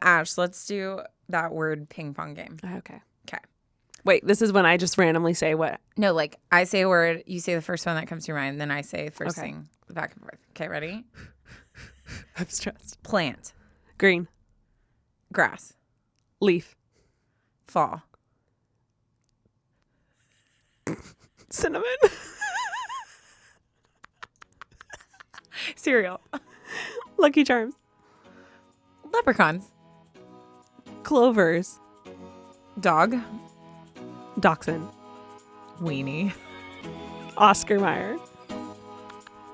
Ash, let's do that word ping pong game. Okay. Okay. Wait, this is when I just randomly say what? No, like I say a word, you say the first one that comes to your mind, then I say the first Okay. thing back and forth. Okay, ready? I'm stressed. Plant. Green. Grass. Leaf. Fall. Cinnamon. Cereal. Lucky Charms. Leprechauns. Clovers. Dog. Dachshund. Weenie. Oscar Mayer.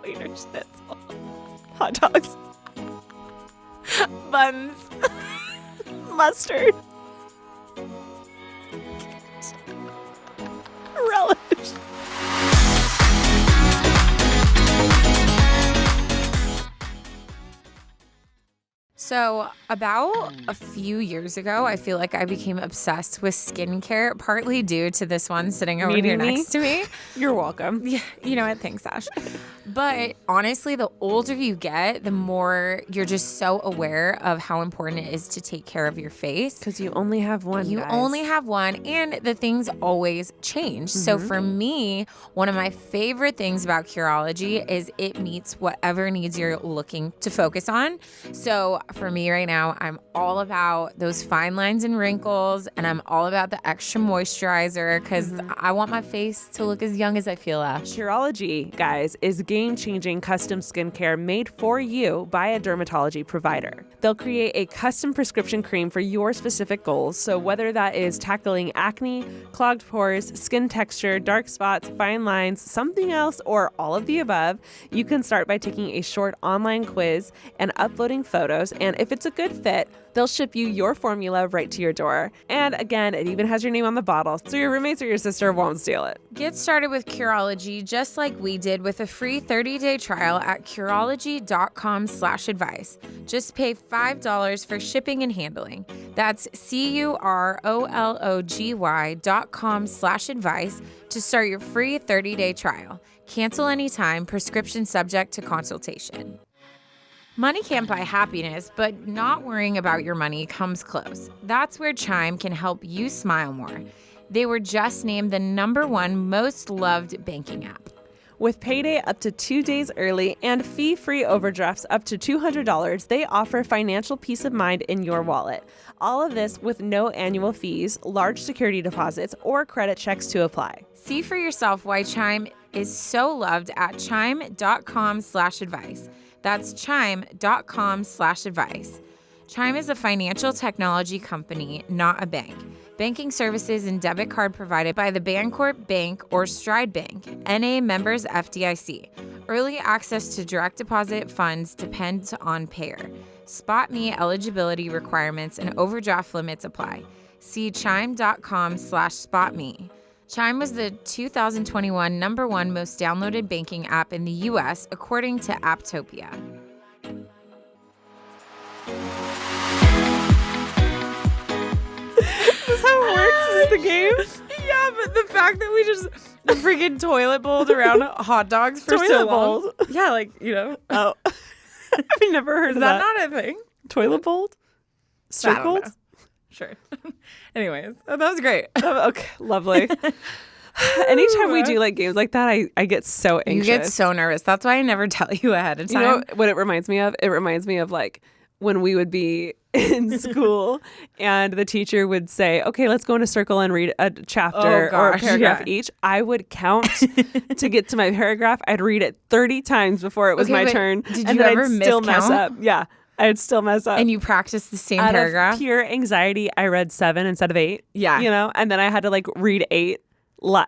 Wiener Schnitzel. Hot dogs. Buns. Mustard. Relish. So about a few years ago, I feel like I became obsessed with skincare, partly due to this one sitting over here next to me. You're welcome. Yeah, you know what? Thanks, Ash. But honestly, the older you get, the more you're just so aware of how important it is to take care of your face. Because you only have one, You guys. only have one, and the things always change. So for me, one of my favorite things about Curology is it meets whatever needs you're looking to focus on. So for me right now, I'm all about those fine lines and wrinkles, and I'm all about the extra moisturizer because I want my face to look as young as I feel, Ash. Curology, guys, is game-changing custom skincare made for you by a dermatology provider. They'll create a custom prescription cream for your specific goals. So whether that is tackling acne, clogged pores, skin texture, dark spots, fine lines, something else, or all of the above, you can start by taking a short online quiz and uploading photos. And if it's a good fit, they'll ship you your formula right to your door. And again, it even has your name on the bottle, so your roommates or your sister won't steal it. Get started with Curology just like we did with a free 30-day trial at Curology.com/advice. Just pay $5 for shipping and handling. That's Curology.com/advice to start your free 30-day trial. Cancel anytime, prescription subject to consultation. Money can't buy happiness, but not worrying about your money comes close. That's where Chime can help you smile more. They were just named the #1 most loved banking app. With payday up to 2 days early and fee-free overdrafts up to $200, they offer financial peace of mind in your wallet. All of this with no annual fees, large security deposits, or credit checks to apply. See for yourself why Chime is so loved at Chime.com/advice. That's Chime.com/advice. Chime is a financial technology company, not a bank. Banking services and debit card provided by the Bancorp Bank or Stride Bank, NA members FDIC. Early access to direct deposit funds depends on payer. SpotMe eligibility requirements and overdraft limits apply. See Chime.com/SpotMe. Chime was the 2021 #1 most downloaded banking app in the U.S., according to Apptopia. Is how it works? Is the game? Yeah, but the fact that we just freaking toilet bowled around hot dogs for so Toilet long. bowled? Yeah, like, you know. Oh. I've never heard Is of that that. not a thing? Toilet bowled? I don't Circled? know. Sure. Anyways, that was great. Oh, okay, lovely. Anytime we do like games like that, I get so anxious. You get so nervous. That's why I never tell you ahead of time. You know what it reminds me of? It reminds me of like when we would be in school and the teacher would say, okay, let's go in a circle and read a chapter or a paragraph each. I would count to get to my paragraph. I'd read it 30 times before it was my turn. Did and you then ever I'd still mess miscount? up. Yeah, I'd still mess up. And you practiced the same Out paragraph? of pure anxiety, I read 7 instead of 8. Yeah. You know, and then I had to like read 8.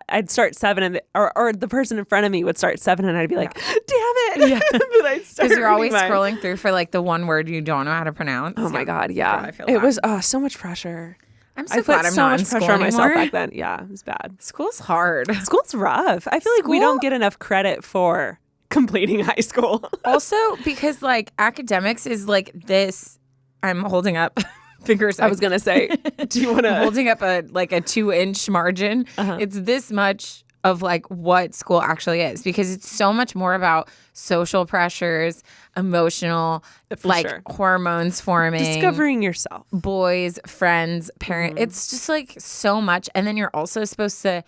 I'd start 7 and or the person in front of me would start 7 and I'd be like, damn it. Yeah. Because you're always scrolling through for like the one word you don't know how to pronounce. Oh my God. Yeah. I feel it that. was so much pressure. I'm so I glad put I'm so not much in school pressure on myself anymore. back then. Yeah, it was bad. School's hard. School's rough. I feel like we don't get enough credit for completing high school. Also, because like academics is like this, I'm holding up fingers. I was going to say, do you want to? Holding up a 2-inch margin. It's this much of like what school actually is, because it's so much more about social pressures, emotional, like hormones forming, discovering yourself, boys, friends, parents. It's just like so much. And then you're also supposed to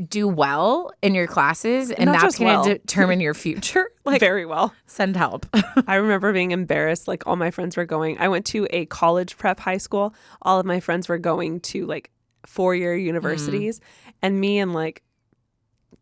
do well in your classes, and that's going to determine your future. Like, very well. Send help. I remember being embarrassed. Like, all my friends were going. I went to a college prep high school. All of my friends were going to like 4-year universities, and me and like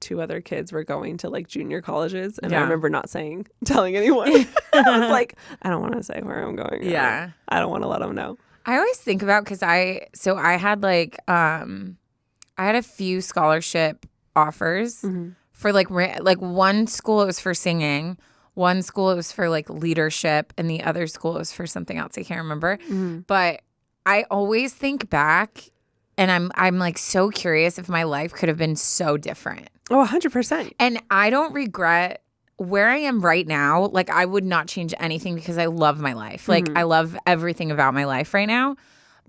2 other kids were going to like junior colleges. And I remember not telling anyone. I was like, I don't want to say where I'm going. Yeah. I don't want to let them know. I always think about, because I had like, I had a few scholarship offers for like one school it was for singing, one school it was for like leadership, and the other school it was for something else. I can't remember. But I always think back, and I'm like so curious if my life could have been so different. Oh, 100%. And I don't regret where I am right now. Like, I would not change anything because I love my life. Like, I love everything about my life right now.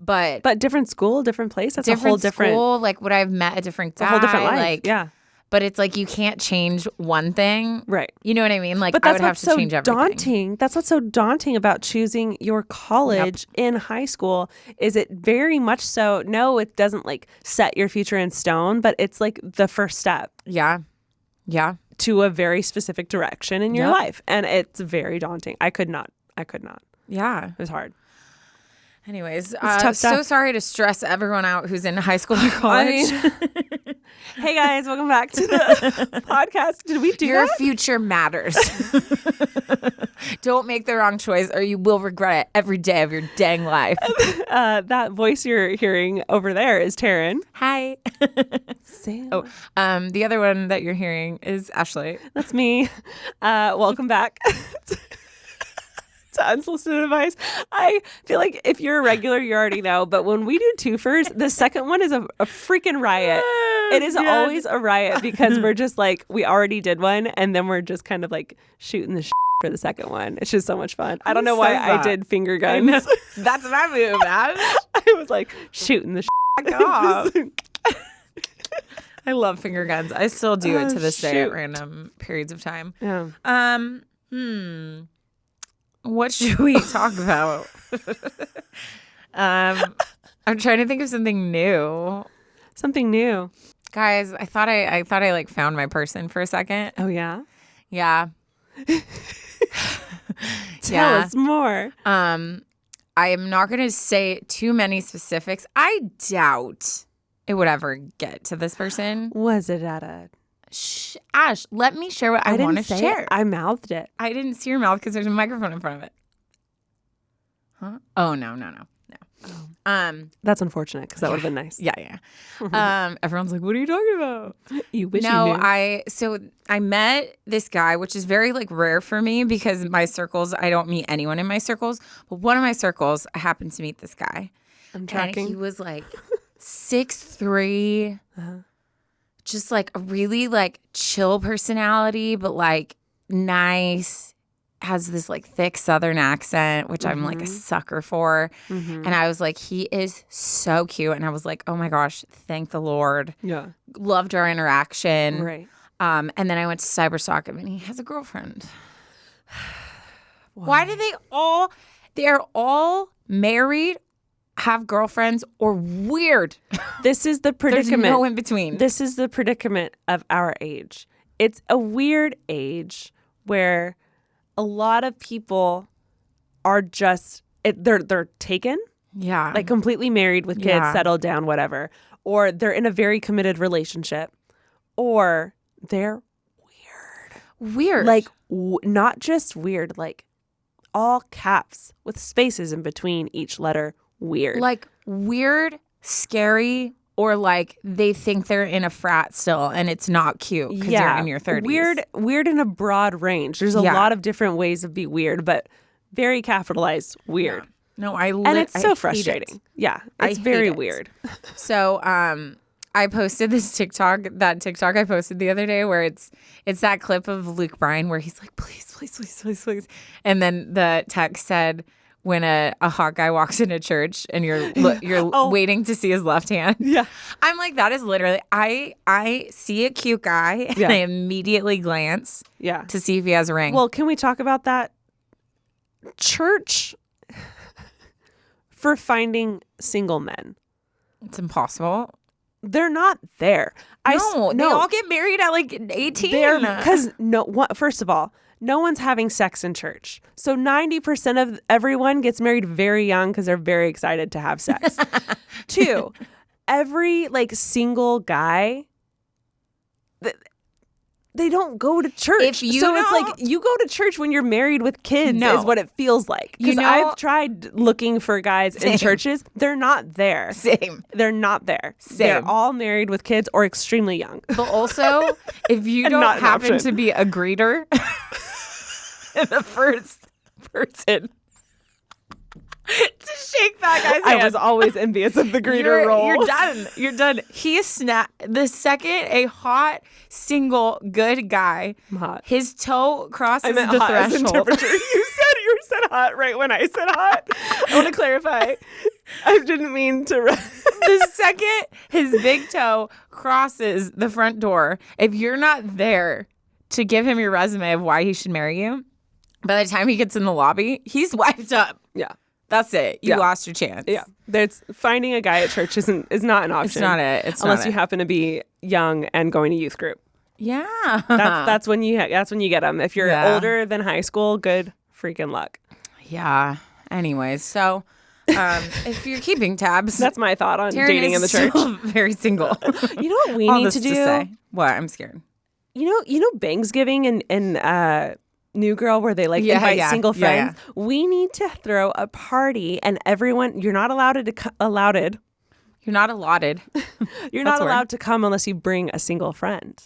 But different school, different place. That's a whole different school. Like, would I have met a different guy? A whole different life. Like, yeah. But it's like you can't change one thing. Right. You know what I mean? Like, but I would have to change everything. That's what's so daunting about choosing your college in high school, is it very much so, no, it doesn't like set your future in stone, but it's like the first step. Yeah. Yeah. To a very specific direction in your life. And it's very daunting. I could not. Yeah. It was hard. Anyways, so sorry to stress everyone out who's in high school or college. Hey guys, welcome back to the podcast. Did we do Your that? future matters. Don't make the wrong choice, or you will regret it every day of your dang life. That voice you're hearing over there is Taryne. Hi. Sam. Oh, the other one that you're hearing is Ashley. That's me. Welcome back. To Unsolicited Advice. I feel like if you're a regular, you already know, but when we do twofers, the second one is a freaking riot. It is always a riot, because we're just like, we already did one, and then we're just kind of like shooting the for the second one. It's just so much fun. I don't know why I did finger guns. That's my move, man. I was like shooting the off. I love finger guns. I still do it to this day at random periods of time. Yeah. What should we talk about? I'm trying to think of something new. Something new. Guys, I thought I like found my person for a second. Oh yeah? Yeah. Tell us more. I am not going to say too many specifics. I doubt it would ever get to this person. Was it at a... Ash, let me share what I want to share. I mouthed it. I didn't see your mouth because there's a microphone in front of it. Huh? Oh, no. That's unfortunate, because that would have been nice. Yeah. Everyone's like, what are you talking about? You wish you knew. I met this guy, which is very like rare for me, because my circles, I don't meet anyone in my circles. But one of my circles, I happened to meet this guy. I'm tracking. And he was like 6'3", just like a really like chill personality, but like nice, has this like thick Southern accent, which I'm like a sucker for. And I was like, he is so cute. And I was like, oh my gosh, thank the Lord. Yeah. Loved our interaction. Right. And then I went to cyberstalk him, and he has a girlfriend. Why do they're all married, have girlfriends, or weird? This is the predicament. There's no in between. This is the predicament of our age. It's a weird age where a lot of people are just they're taken, like completely married with kids, settled down, whatever, or they're in a very committed relationship, or they're weird, like not just weird, like all caps with spaces in between each letter. Weird. Like weird, scary, or like they think they're in a frat still and it's not cute because you're in your 30s. Weird in a broad range. There's a lot of different ways of being weird, but very capitalized weird. Yeah. No, and it's so frustrating. Yeah, it's very weird. So I posted this TikTok I posted the other day where it's that clip of Luke Bryan where he's like, please. And then the text said, when a hot guy walks into church and you're waiting to see his left hand. Yeah. I'm like, that is literally, I see a cute guy and I immediately glance to see if he has a ring. Well, can we talk about that? Church for finding single men. It's impossible. They're not there. They all get married at like 18. Because first of all, no one's having sex in church. So 90% of everyone gets married very young because they're very excited to have sex. 2, every like single guy, they don't go to church. It's like you go to church when you're married with kids is what it feels like. Because I've tried looking for guys in churches. They're not there. Same. They're not there. Same. They're all married with kids or extremely young. But also, if you don't happen to be a greeter, the first person to shake that guy's hand. I was always envious of the greeter role. You're done. He is the second a hot, single, good guy, his toe crosses the threshold. You said hot right when I said hot. I want to clarify. I didn't mean to. The second his big toe crosses the front door, if you're not there to give him your resume of why he should marry you, by the time he gets in the lobby, he's wiped up. Yeah. That's it. You lost your chance. Yeah. Finding a guy at church is not an option. It's not it. Unless you happen to be young and going to youth group. Yeah. That's when you get them. If you're older than high school, good freaking luck. Yeah. Anyways, so if you're keeping tabs, that's my thought on Taryne dating in the church. Still very single. You know what we need to do? Say. What? I'm scared. You know Bangsgiving and New Girl where they invite single friends. Yeah. We need to throw a party and everyone. You're not allowed to allotted. You're not allotted. You're not allowed to come unless you bring a single friend.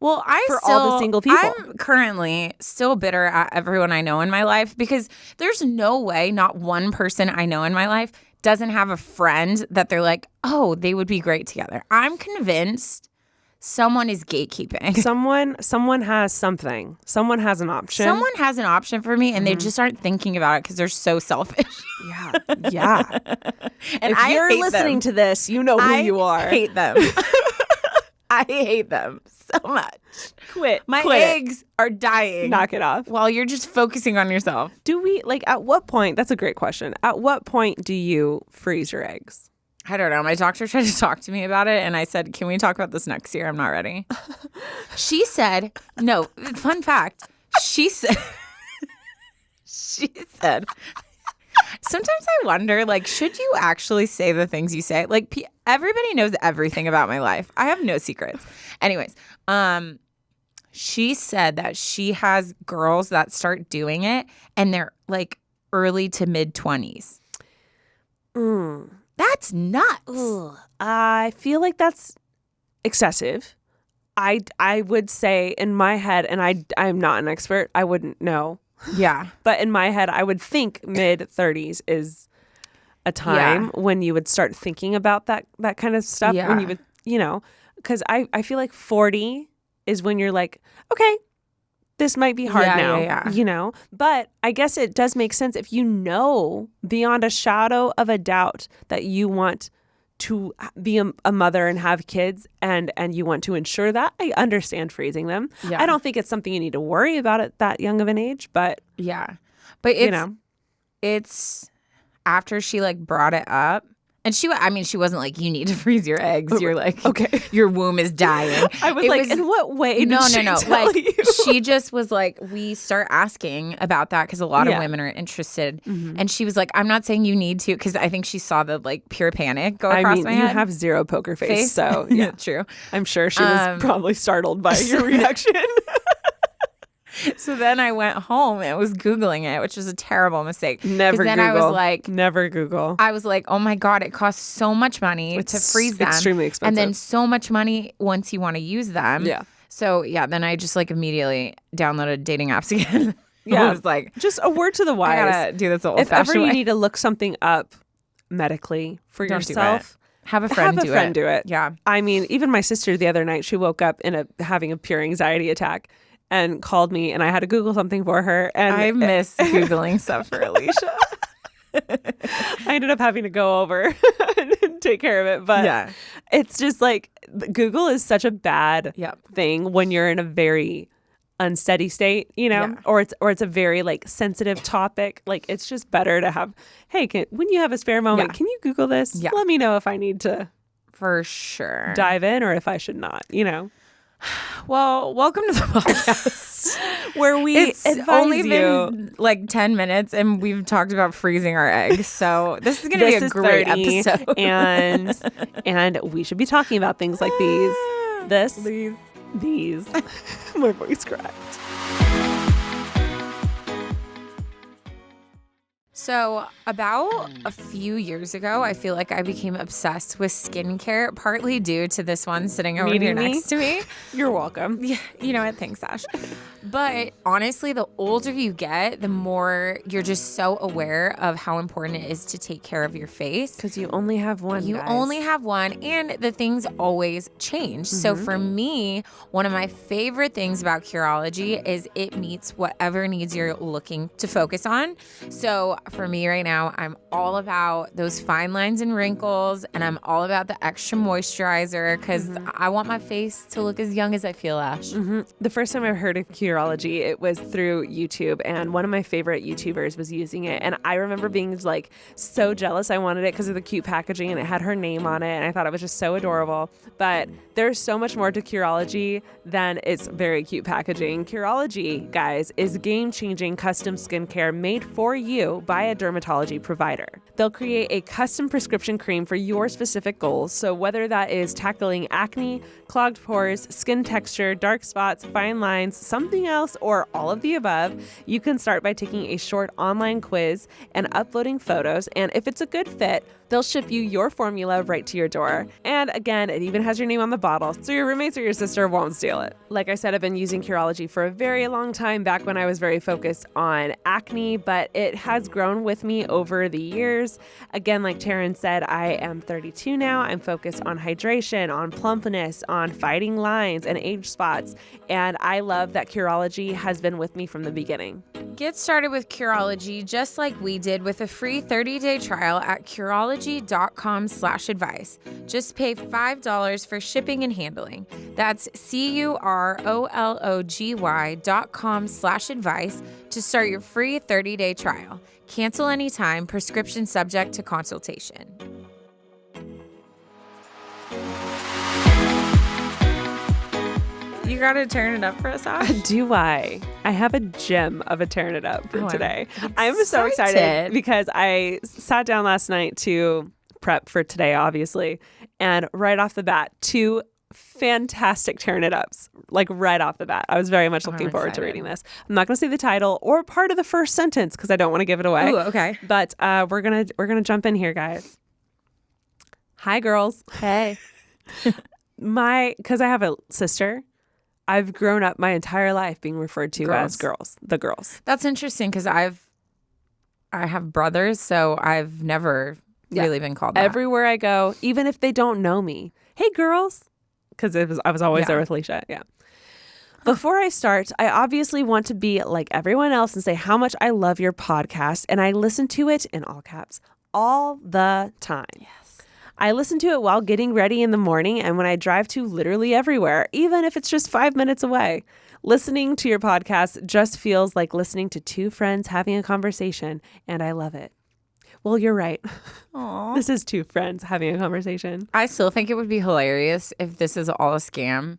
Well, all the single people. I'm currently still bitter at everyone I know in my life because there's no way not one person I know in my life doesn't have a friend that they're like, oh, they would be great together. I'm convinced someone is gatekeeping. Someone has something. Someone has an option. Someone has an option for me, and they just aren't thinking about it because they're so selfish. Yeah. And if you're listening to this, you know who you are. I hate them. I hate them so much. Quit. My eggs are dying. Knock it off. While you're just focusing on yourself. Do we, at what point, that's a great question. At what point do you freeze your eggs? I don't know. My doctor tried to talk to me about it, and I said, can we talk about this next year? I'm not ready. She said, no, fun fact. She said, sometimes I wonder, should you actually say the things you say? Everybody knows everything about my life. I have no secrets. Anyways, she said that she has girls that start doing it, and they're, early to mid-20s. That's nuts. Ugh. I feel like that's excessive. I would say in my head, and I'm not an expert, I wouldn't know. Yeah. But in my head, I would think mid-30s is a time when you would start thinking about that kind of stuff. Yeah. When you would, because I feel like 40 is when you're like, okay, this might be hard now, But I guess it does make sense if you know beyond a shadow of a doubt that you want to be a mother and have kids and you want to ensure that. I understand freezing them. Yeah. I don't think it's something you need to worry about at that young of an age, but yeah. But it's after she brought it up. And she wasn't like, you need to freeze your eggs. You're like, okay, your womb is dying. I was in what way did she tell you? She just was like, we start asking about that because a lot of women are interested. Mm-hmm. And she was like, I'm not saying you need to, because I think she saw the pure panic go across my head. You have zero poker face. So yeah, true. I'm sure she was probably startled by your reaction. So then I went home and was Googling it, which was a terrible mistake. Never then Google. I was like, never Google. I was like, oh my God, it costs so much money to freeze them. Extremely expensive. And then so much money once you want to use them. Yeah. So then I just immediately downloaded dating apps again. Yeah. I was like, just a word to the wise. I gotta do this old-fashioned way. If ever you need to look something up medically for yourself, have a friend do it. Yeah. I mean, even my sister the other night, she woke up having a pure anxiety attack. and called me, and I had to Google something for her. And I miss Googling stuff for Alicia. I ended up having to go over and take care of it. But it's just like Google is such a bad thing when you're in a very unsteady state, or it's a very like sensitive topic. Like it's just better to have, hey, when you have a spare moment, can you Google this? Yeah. Let me know if I need to for sure dive in or if I should not, Well, welcome to the podcast where it's only been like 10 minutes and we've talked about freezing our eggs. So this is going to be a great episode. and we should be talking about things like these. My voice cracked. So about a few years ago, I feel like I became obsessed with skincare, partly due to this one sitting over here next to me. You're welcome. Yeah, you know what? Thanks, Ash. But honestly, the older you get, the more you're just so aware of how important it is to take care of your face. Because you only have one, You only have one, and the things always change. Mm-hmm. So for me, one of my favorite things about Curology is it meets whatever needs you're looking to focus on. So for me right now, I'm all about those fine lines and wrinkles, and I'm all about the extra moisturizer because I want my face to look as young as I feel, Ash. The first time I heard of Curology, it was through YouTube, and one of my favorite YouTubers was using it, and I remember being like so jealous. I wanted it because of the cute packaging, and it had her name on it, and I thought it was just so adorable. But there's so much more to Curology than its very cute packaging. Curology, guys, is game-changing custom skincare made for you by a dermatology provider. They'll create a custom prescription cream for your specific goals. So whether that is tackling acne, clogged pores, skin texture, dark spots, fine lines, something else, or all of the above, you can start by taking a short online quiz and uploading photos. And if it's a good fit, they'll ship you your formula right to your door. And again, it even has your name on the bottle, so your roommates or your sister won't steal it. Like I said, I've been using Curology for a very long time, back when I was very focused on acne, but it has grown with me over the years. Again, like Taryne said, I am 32 now. I'm focused on hydration, on plumpness, on fighting lines and age spots. And I love that Curology has been with me from the beginning. Get started with Curology just like we did with a free 30-day trial at Curology.com/advice. Just pay $5 for shipping and handling. That's Curology.com/advice to start your free 30-day trial. Cancel anytime. Prescription subject to consultation. You gotta turn it up for us, Ash? Do I? I have a gem of a turn it up for today. I'm so excited because I sat down last night to prep for today, obviously. And right off the bat, 2 fantastic turn it ups, like right off the bat. I was very much looking forward to reading this. I'm not going to say the title or part of the first sentence because I don't want to give it away. Ooh, okay. But we're gonna jump in here, guys. Hi, girls. Hey. Because I have a sister, I've grown up my entire life being referred to as girls, the girls. That's interesting because I have brothers, so I've never really been called that. Everywhere I go, even if they don't know me, hey, girls, because I was always there with Alicia. Yeah. Before I start, I obviously want to be like everyone else and say how much I love your podcast, and I listen to it in all caps all the time. Yes. I listen to it while getting ready in the morning and when I drive to literally everywhere, even if it's just 5 minutes away. Listening to your podcast just feels like listening to 2 friends having a conversation, and I love it. Well, you're right. Aww. This is 2 friends having a conversation. I still think it would be hilarious if this is all a scam.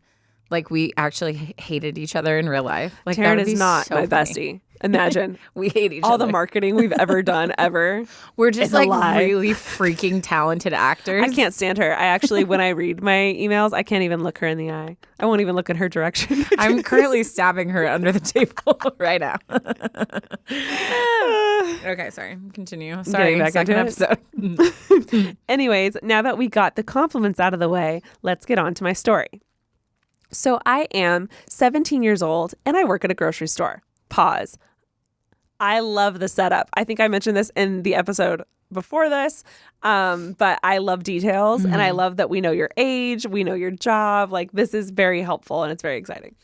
Like we actually hated each other in real life. Like Taryne is not so my bestie. Imagine. We hate each other. All the marketing we've ever done ever. We're just like really freaking talented actors. I can't stand her. I actually, when I read my emails, I can't even look her in the eye. I won't even look in her direction. I'm currently stabbing her under the table right now. Okay, sorry. Continue. Sorry, back second episode. Anyways, now that we got the compliments out of the way, let's get on to my story. So I am 17 years old and I work at a grocery store. Pause. I love the setup. I think I mentioned this in the episode before this, but I love details and I love that we know your age, we know your job. Like this is very helpful and it's very exciting.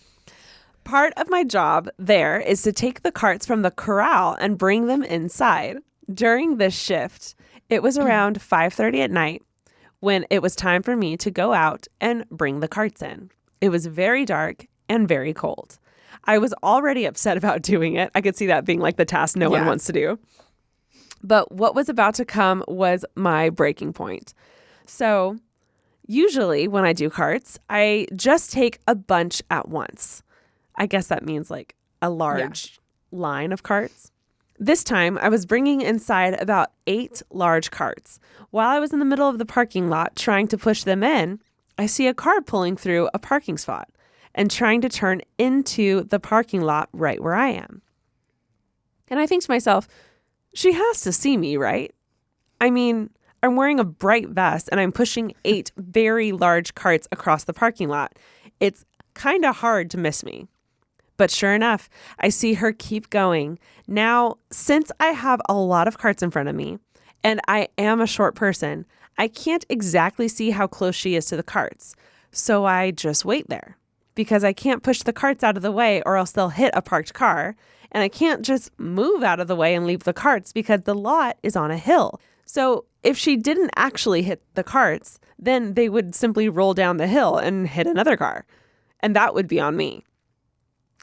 Part of my job there is to take the carts from the corral and bring them inside. During this shift, it was around 5:30 at night when it was time for me to go out and bring the carts in. It was very dark and very cold. I was already upset about doing it. I could see that being like the task no one wants to do. But what was about to come was my breaking point. So usually when I do carts, I just take a bunch at once. I guess that means like a large line of carts. This time, I was bringing inside about 8 large carts. While I was in the middle of the parking lot trying to push them in, I see a car pulling through a parking spot and trying to turn into the parking lot right where I am. And I think to myself, she has to see me, right? I mean, I'm wearing a bright vest and I'm pushing 8 very large carts across the parking lot. It's kind of hard to miss me. But sure enough, I see her keep going. Now, since I have a lot of carts in front of me and I am a short person, I can't exactly see how close she is to the carts. So I just wait there because I can't push the carts out of the way or else they'll hit a parked car. And I can't just move out of the way and leave the carts because the lot is on a hill. So if she didn't actually hit the carts, then they would simply roll down the hill and hit another car. And that would be on me.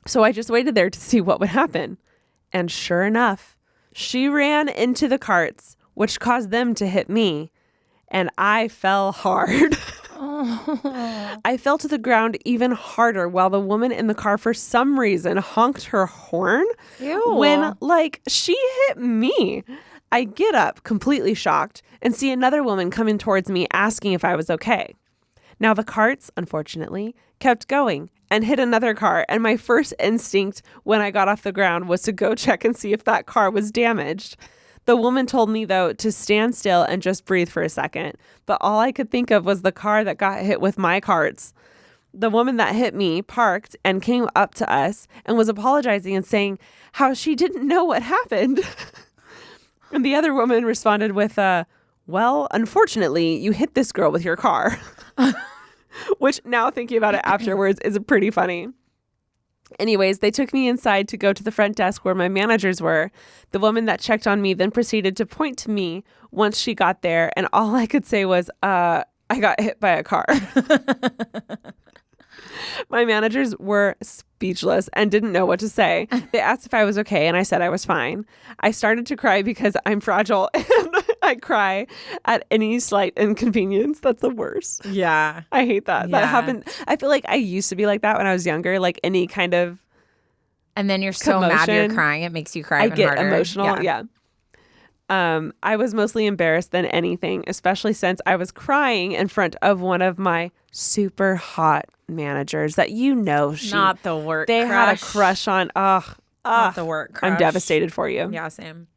So I just waited there to see what would happen. And sure enough, she ran into the carts, which caused them to hit me. And I fell hard. I fell to the ground even harder while the woman in the car, for some reason, honked her horn when, she hit me. I get up completely shocked and see another woman coming towards me asking if I was okay. Now, the carts, unfortunately, kept going and hit another car. And my first instinct when I got off the ground was to go check and see if that car was damaged. The woman told me, though, to stand still and just breathe for a second. But all I could think of was the car that got hit with my carts. The woman that hit me parked and came up to us and was apologizing and saying how she didn't know what happened. And the other woman responded with, well, unfortunately, you hit this girl with your car. Which now thinking about it afterwards is pretty funny. Anyways, they took me inside to go to the front desk where my managers were. The woman that checked on me then proceeded to point to me once she got there. And all I could say was, I got hit by a car. My managers were speechless and didn't know what to say. They asked if I was okay, and I said I was fine. I started to cry because I'm fragile and I cry at any slight inconvenience. That's the worst. Yeah. I hate that. Yeah. That happened. I feel like I used to be like that when I was younger, like any kind of And then you're so mad you're crying, it makes you cry I even get harder. emotional. Yeah. I was mostly embarrassed than anything, especially since I was crying in front of one of my super hot managers that Not the work they crush. had a crush on. Not the work crush. I'm devastated for you. Yeah, same.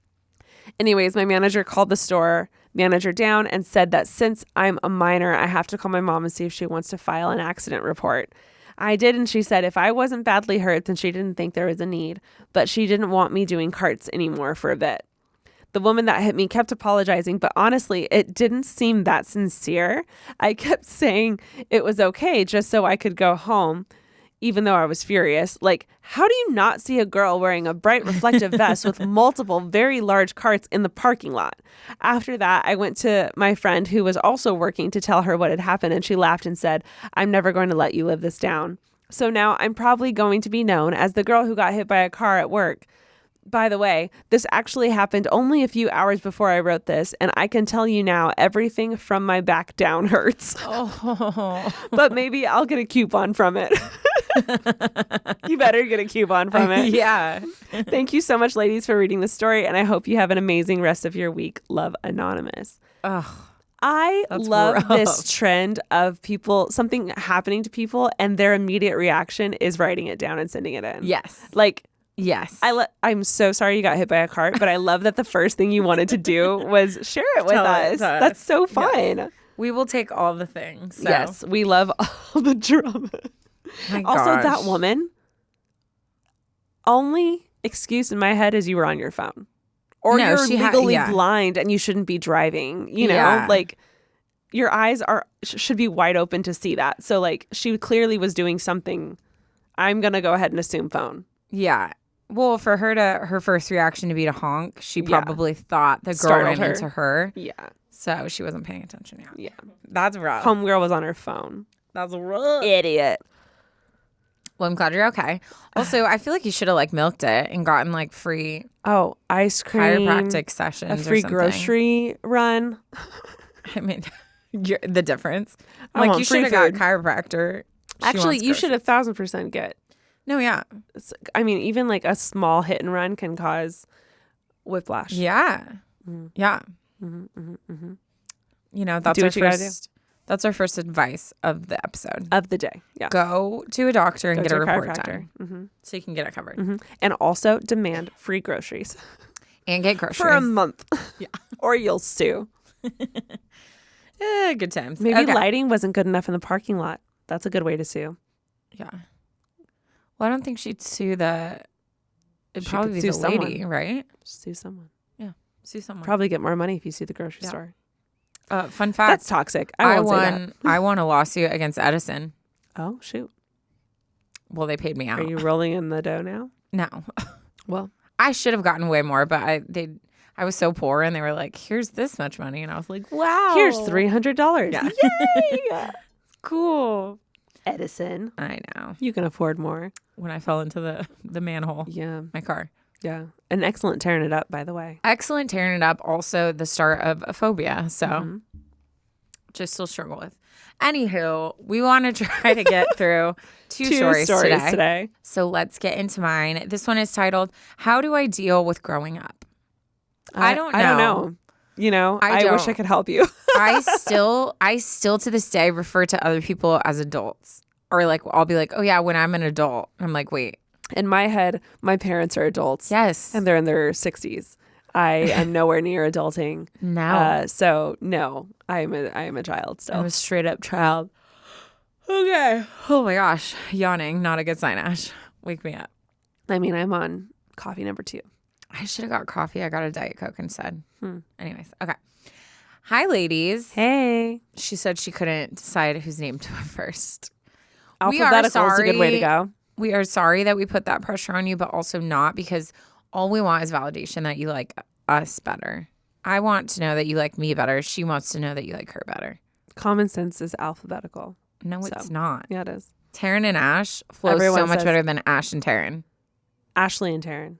Anyways, my manager called the store manager down and said that since I'm a minor, I have to call my mom and see if she wants to file an accident report. I did, and she said if I wasn't badly hurt, then she didn't think there was a need, but she didn't want me doing carts anymore for a bit. The woman that hit me kept apologizing, but honestly, it didn't seem that sincere. I kept saying it was okay just so I could go home, even though I was furious. Like, how do you not see a girl wearing a bright reflective vest with multiple very large carts in the parking lot? After that, I went to my friend who was also working to tell her what had happened, and she laughed and said, I'm never going to let you live this down. So now I'm probably going to be known as the girl who got hit by a car at work. By the way, this actually happened only a few hours before I wrote this, and I can tell you now, everything from my back down hurts. Oh. But maybe I'll get a coupon from it. You better get a coupon from it. Yeah. Thank you so much, ladies, for reading the story, and I hope you have an amazing rest of your week. Love, Anonymous. Ugh. I love this trend of people, something happening to people, and their immediate reaction is writing it down and sending it in. Yes. Yes. I'm so sorry you got hit by a cart, but I love that the first thing you wanted to do was share it with us. That's so fun. Yes. We will take all the things. So. Yes, we love all the drama. Also, that woman, only excuse in my head is you were on your phone. Or you're legally blind and you shouldn't be driving. You know, like your eyes should be wide open to see that. So like she clearly was doing something I'm going to go ahead and assume phone. Yeah. Well, for her first reaction to be to honk, she probably thought the girl Startled ran into her. Yeah. So she wasn't paying attention. Yeah. That's rough. Homegirl was on her phone. That's rough. Idiot. Well, I'm glad you're okay. Also, I feel like you should have like milked it and gotten like free ice cream. Chiropractic sessions. A free grocery run. I mean, the difference. I Like want you free should have got food. chiropractor. Actually, you should 1,000% get. No, yeah. I mean, even like a small hit and run can cause whiplash. Yeah. Yeah. You know, that's our first. That's our first advice of the episode. Of the day. Yeah. Go to a doctor and get a report chiropractor. done. So you can get it covered. And also demand free groceries. And get groceries. For a month. Yeah. Or you'll sue. Good times. Maybe lighting wasn't good enough in the parking lot. That's a good way to sue. Yeah. Well, I don't think she'd sue the... It'd probably be the lady, right? Sue someone. Yeah. Sue someone. Probably get more money if you sue the grocery store. Fun fact. That's toxic. I won a lawsuit against Edison. Oh, shoot. Well, they paid me out. Are you rolling in the dough now? No. Well, I should have gotten way more, but I was so poor, and they were like, "Here's this much money," and I was like, "Wow, here's $300." Yeah. Yay! Cool. Edison. I know. You can afford more. When I fell into the manhole. Yeah. My car. Yeah. An excellent tearing it up, by the way. Excellent tearing it up. Also the start of a phobia. So which I still struggle with. Anywho, we want to try to get through two stories today. So let's get into mine. This one is titled, How Do I Deal with Growing Up? I don't know. You know, I wish I could help you. I still to this day refer to other people as adults. Or like I'll be like, oh yeah, when I'm an adult. I'm like, wait. In my head, my parents are adults. Yes. And they're in their 60s. I am nowhere near adulting. No. So no, I am a child still. I'm a straight up child. Okay. Oh my gosh. Yawning. Not a good sign, Ash. Wake me up. I mean, I'm on coffee number 2. I should have got coffee. I got a Diet Coke instead. Anyways. Okay. Hi, ladies. Hey. She said she couldn't decide whose name to put first. Alphabetical is a good way to go. We are sorry that we put that pressure on you, but also not, because all we want is validation that you like us better. I want to know that you like me better. She wants to know that you like her better. Common sense is alphabetical. No, it's not. Yeah, it is. Taryne and Ash flows so much better than Ash and Taryne. Ashley and Taryne.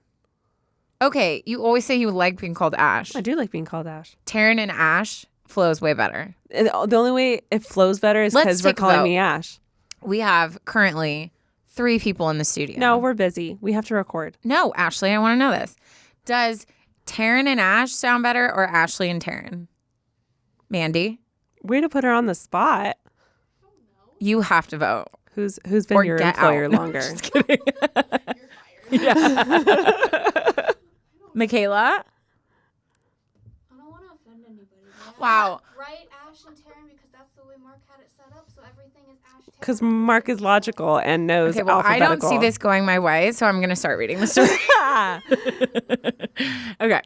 Okay, you always say you like being called Ash. I do like being called Ash. Taryne and Ash flows way better. The only way it flows better is because we're calling me Ash. We have currently 3 people in the studio. No, we're busy. We have to record. No, Ashley, I want to know this. Does Taryne and Ash sound better, or Ashley and Taryne? Mandy? Way to put her on the spot. You have to vote. Who's been your employer longer? Just kidding. Yeah. Michaela? I don't want to offend anybody. Wow. Right, Ash and Taryne, because that's the way Mark had it set up. So everything is Ash. Because Mark is logical and knows Okay, well, I alphabetical. don't see this going my way, so I'm going to start reading the story. Okay.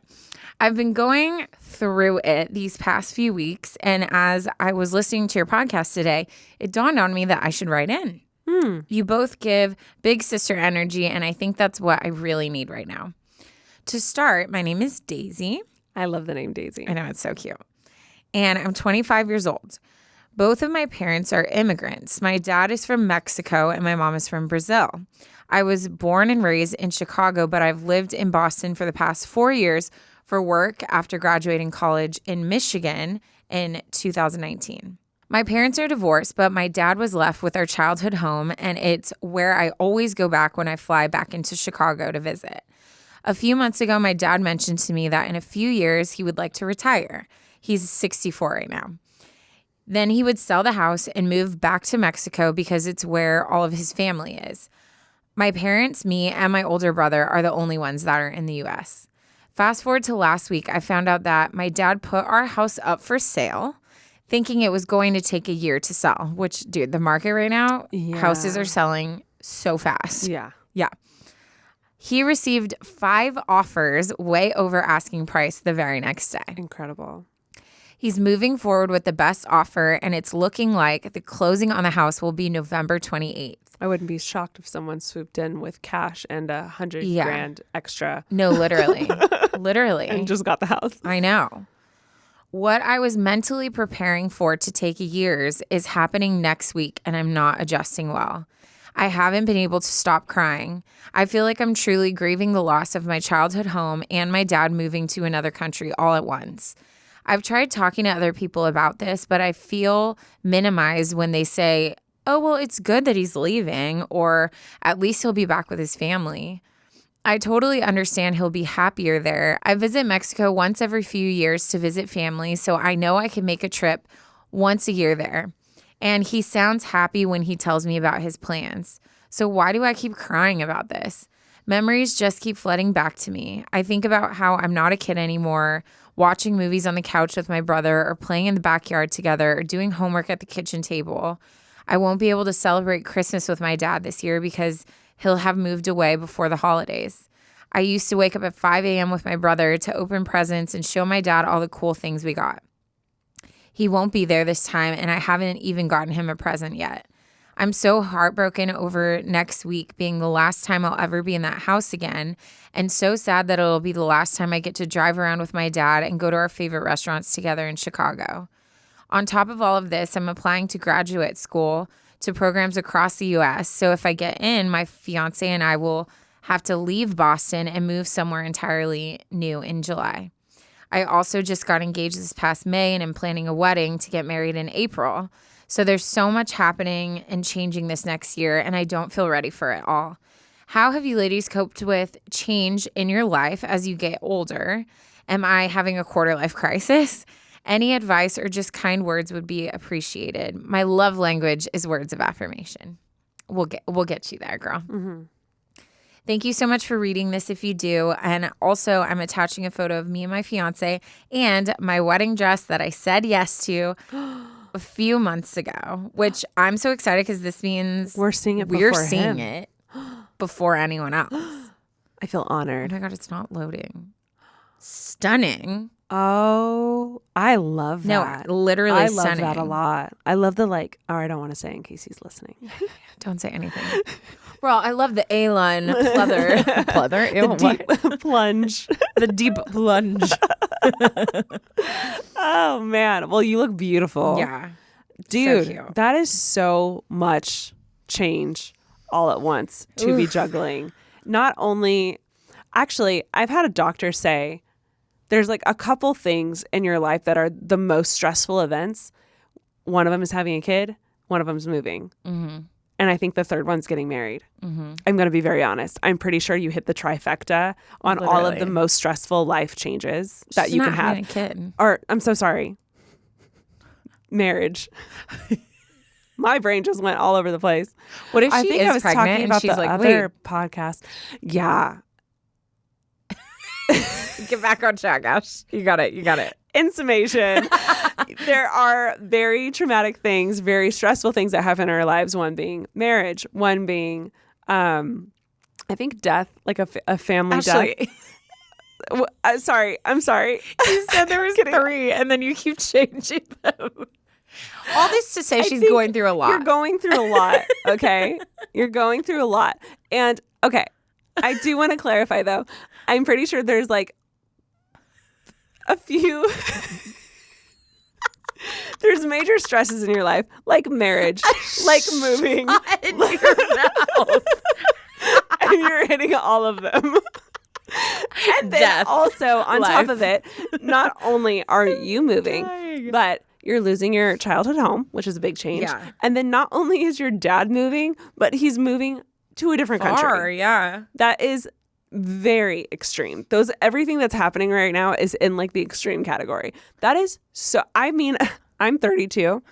I've been going through it these past few weeks, and as I was listening to your podcast today, it dawned on me that I should write in. You both give big sister energy, and I think that's what I really need right now. To start, my name is Daisy. I love the name Daisy. I know, it's so cute. And I'm 25 years old. Both of my parents are immigrants. My dad is from Mexico and my mom is from Brazil. I was born and raised in Chicago, but I've lived in Boston for the past 4 years for work after graduating college in Michigan in 2019. My parents are divorced, but my dad was left with our childhood home, and it's where I always go back when I fly back into Chicago to visit. A few months ago, my dad mentioned to me that in a few years, he would like to retire. He's 64 right now. Then he would sell the house and move back to Mexico because it's where all of his family is. My parents, me, and my older brother are the only ones that are in the U.S. Fast forward to last week, I found out that my dad put our house up for sale, thinking it was going to take a year to sell, which, dude, the market right now, houses are selling so fast. Yeah. He received 5 offers way over asking price the very next day. Incredible. He's moving forward with the best offer, and it's looking like the closing on the house will be November 28th. I wouldn't be shocked if someone swooped in with cash and $100 grand extra. No, literally. Literally. And just got the house. I know. What I was mentally preparing for to take years is happening next week, and I'm not adjusting well. I haven't been able to stop crying. I feel like I'm truly grieving the loss of my childhood home and my dad moving to another country all at once. I've tried talking to other people about this, but I feel minimized when they say, oh, well, it's good that he's leaving, or at least he'll be back with his family. I totally understand he'll be happier there. I visit Mexico once every few years to visit family, so I know I can make a trip once a year there. And he sounds happy when he tells me about his plans. So why do I keep crying about this? Memories just keep flooding back to me. I think about how I'm not a kid anymore, watching movies on the couch with my brother, or playing in the backyard together, or doing homework at the kitchen table. I won't be able to celebrate Christmas with my dad this year because he'll have moved away before the holidays. I used to wake up at 5 a.m. with my brother to open presents and show my dad all the cool things we got. He won't be there this time, and I haven't even gotten him a present yet. I'm so heartbroken over next week being the last time I'll ever be in that house again, and so sad that it'll be the last time I get to drive around with my dad and go to our favorite restaurants together in Chicago. On top of all of this, I'm applying to graduate school to programs across the U.S., so if I get in, my fiance and I will have to leave Boston and move somewhere entirely new in July. I also just got engaged this past May and am planning a wedding to get married in April. So there's so much happening and changing this next year, and I don't feel ready for it all. How have you ladies coped with change in your life as you get older? Am I having a quarter life crisis? Any advice or just kind words would be appreciated. My love language is words of affirmation. We'll get you there, girl. Mm-hmm. Thank you so much for reading this if you do. And also, I'm attaching a photo of me and my fiance and my wedding dress that I said yes to a few months ago, which I'm so excited because this means we're seeing it before anyone else. I feel honored. Oh my God, it's not loading. Stunning. Oh, I love that. No, literally I stunning. love that a lot. I love the I don't want to say in case he's listening. Don't say anything. Well, I love the A-line pleather. Pleather? The deep plunge. The deep plunge. Oh, man. Well, you look beautiful. Yeah. Dude, so cute. That is so much change all at once to be juggling. Not only, actually, I've had a doctor say there's like a couple things in your life that are the most stressful events. One of them is having a kid. One of them is moving. Mm-hmm. And I think the third one's getting married. Mm-hmm. I'm going to be very honest. I'm pretty sure you hit the trifecta on all of the most stressful life changes that you can have. A kid. Or, I'm so sorry. Marriage. My brain just went all over the place. What if I she think is I was pregnant talking and about she's the like, other wait. podcast. Yeah. Get back on track, Ash. You got it. In summation, there are very traumatic things, very stressful things that happen in our lives. One being marriage. One being, I think death, like a family Ashley. death. Sorry. I'm sorry. You said there was 3, and then you keep changing them. All this to say she's going through a lot. You're going through a lot, okay? You're going through a lot. And, okay, I do want to clarify, though. I'm pretty sure there's, like, a few... There's major stresses in your life, like marriage, like moving. In your mouth. And you're hitting all of them. And then Death. also, on Life. top of it, not only are you moving, but you're losing your childhood home, which is a big change. Yeah. And then not only is your dad moving, but he's moving to a different country. Yeah. That is very extreme. Everything that's happening right now is in like the extreme category. That is so, I mean, I'm 32.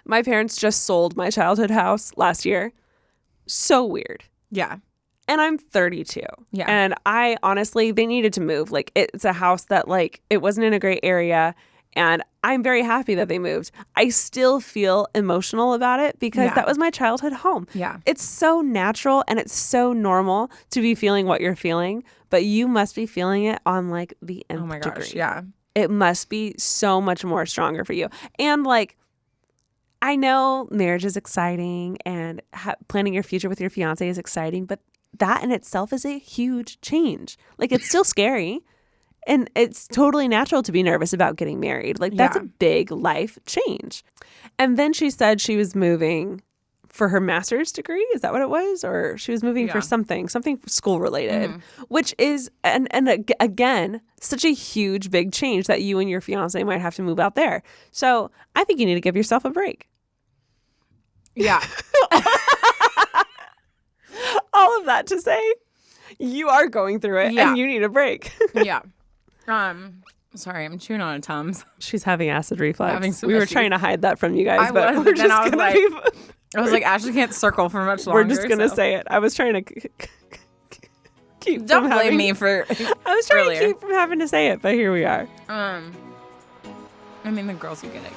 My parents just sold my childhood house last year. So weird. Yeah. And I'm 32. Yeah. And I honestly, they needed to move. Like, it's a house that like, it wasn't in a great area. And I'm very happy that they moved. I still feel emotional about it because that was my childhood home. Yeah. It's so natural and it's so normal to be feeling what you're feeling, but you must be feeling it on like the nth Oh my gosh. degree. Yeah. It must be so much more stronger for you. And like, I know marriage is exciting and planning your future with your fiance is exciting, but that in itself is a huge change. Like, it's still scary. And it's totally natural to be nervous about getting married. Like, that's a big life change. And then she said she was moving for her master's degree. Is that what it was? Or she was moving for something school related, which is, and again, such a huge, big change that you and your fiance might have to move out there. So I think you need to give yourself a break. Yeah. All of that to say, you are going through it and you need a break. Yeah. Sorry, I'm chewing on a Tums. She's having acid reflux. We were were trying to hide that from you guys, but we're just I was like, Ashley can't circle for much longer. We're just gonna say it. I was trying to keep. Don't blame me for. I was trying to keep from having to say it, but here we are. I mean, the girls are good at it.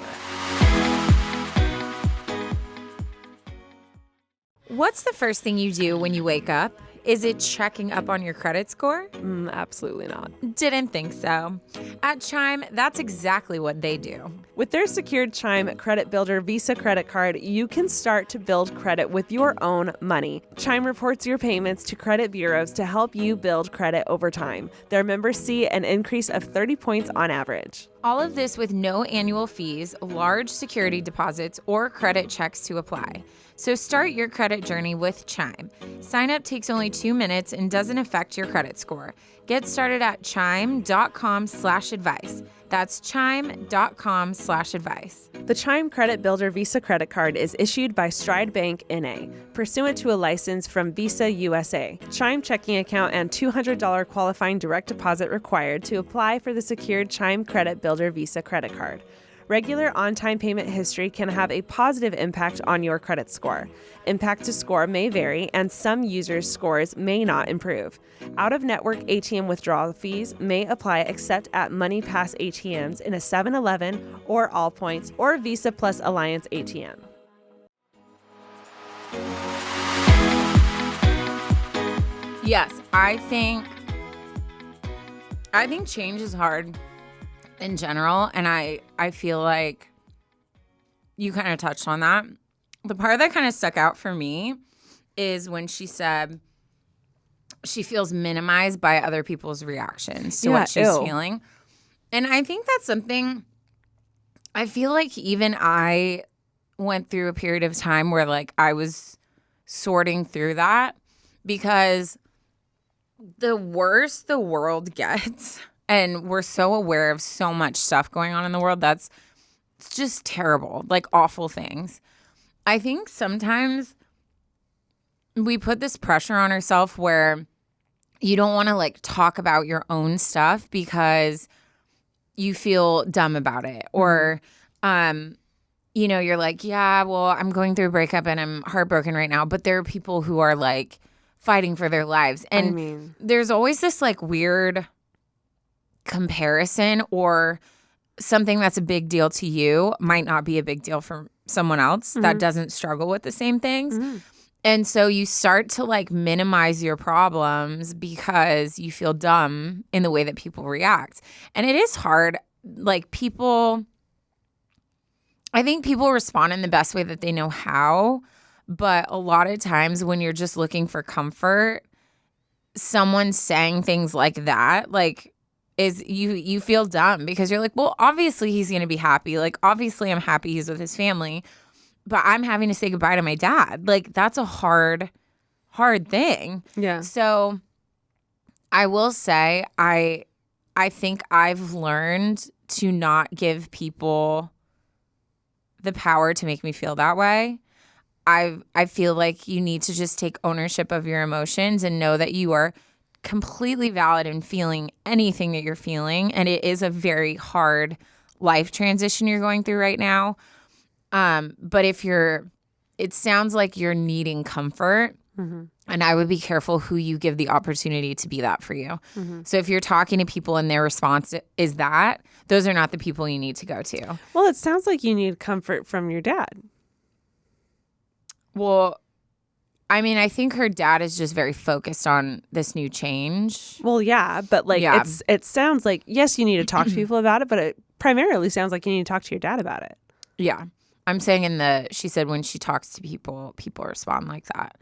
What's the first thing you do when you wake up? Is it checking up on your credit score? Absolutely not. Didn't think so. At Chime, that's exactly what they do. With their secured Chime Credit Builder Visa credit card, you can start to build credit with your own money. Chime reports your payments to credit bureaus to help you build credit over time. Their members see an increase of 30 points on average. All of this with no annual fees, large security deposits, or credit checks to apply. So start your credit journey with Chime. Sign up takes only 2 minutes and doesn't affect your credit score. Get started at chime.com/advice. That's chime.com/advice. The Chime Credit Builder Visa credit card is issued by Stride Bank N.A., pursuant to a license from Visa USA. Chime checking account and $200 qualifying direct deposit required to apply for the secured Chime Credit Builder Visa credit card. Regular on-time payment history can have a positive impact on your credit score. Impact to score may vary, and some users' scores may not improve. Out-of-network ATM withdrawal fees may apply except at MoneyPass ATMs in a 7-Eleven or Allpoints or Visa Plus Alliance ATM. Yes, I think change is hard in general, and I feel like you kind of touched on that. The part that kind of stuck out for me is when she said she feels minimized by other people's reactions to what she's feeling. And I think that's something I feel like even I went through a period of time where like I was sorting through that, because the worse the world gets, and we're so aware of so much stuff going on in the world that's just terrible, like awful things. I think sometimes we put this pressure on ourselves where you don't want to like talk about your own stuff because you feel dumb about it. Or, you're like, yeah, well, I'm going through a breakup and I'm heartbroken right now. But there are people who are like fighting for their lives. And there's always this like weird comparison, or something that's a big deal to you might not be a big deal for someone else that doesn't struggle with the same things. And so you start to like minimize your problems because you feel dumb in the way that people react. And it is hard. Like I think people respond in the best way that they know how. But a lot of times when you're just looking for comfort, someone saying things like that, like, is you feel dumb because you're like, well, obviously he's going to be happy. Like, obviously I'm happy he's with his family, but I'm having to say goodbye to my dad. Like, that's a hard thing. Yeah. So I will say I think I've learned to not give people the power to make me feel that way. I feel like you need to just take ownership of your emotions and know that you are completely valid in feeling anything that you're feeling. And it is a very hard life transition you're going through right now. But it sounds like you're needing comfort. And I would be careful who you give the opportunity to be that for you. So if you're talking to people and their response is that, those are not the people you need to go to. Well, it sounds like you need comfort from your dad. Well, I mean, I think her dad is just very focused on this new change. Well, yeah, but like it sounds like, yes, you need to talk to people about it, but it primarily sounds like you need to talk to your dad about it. Yeah. I'm saying she said when she talks to people respond like that.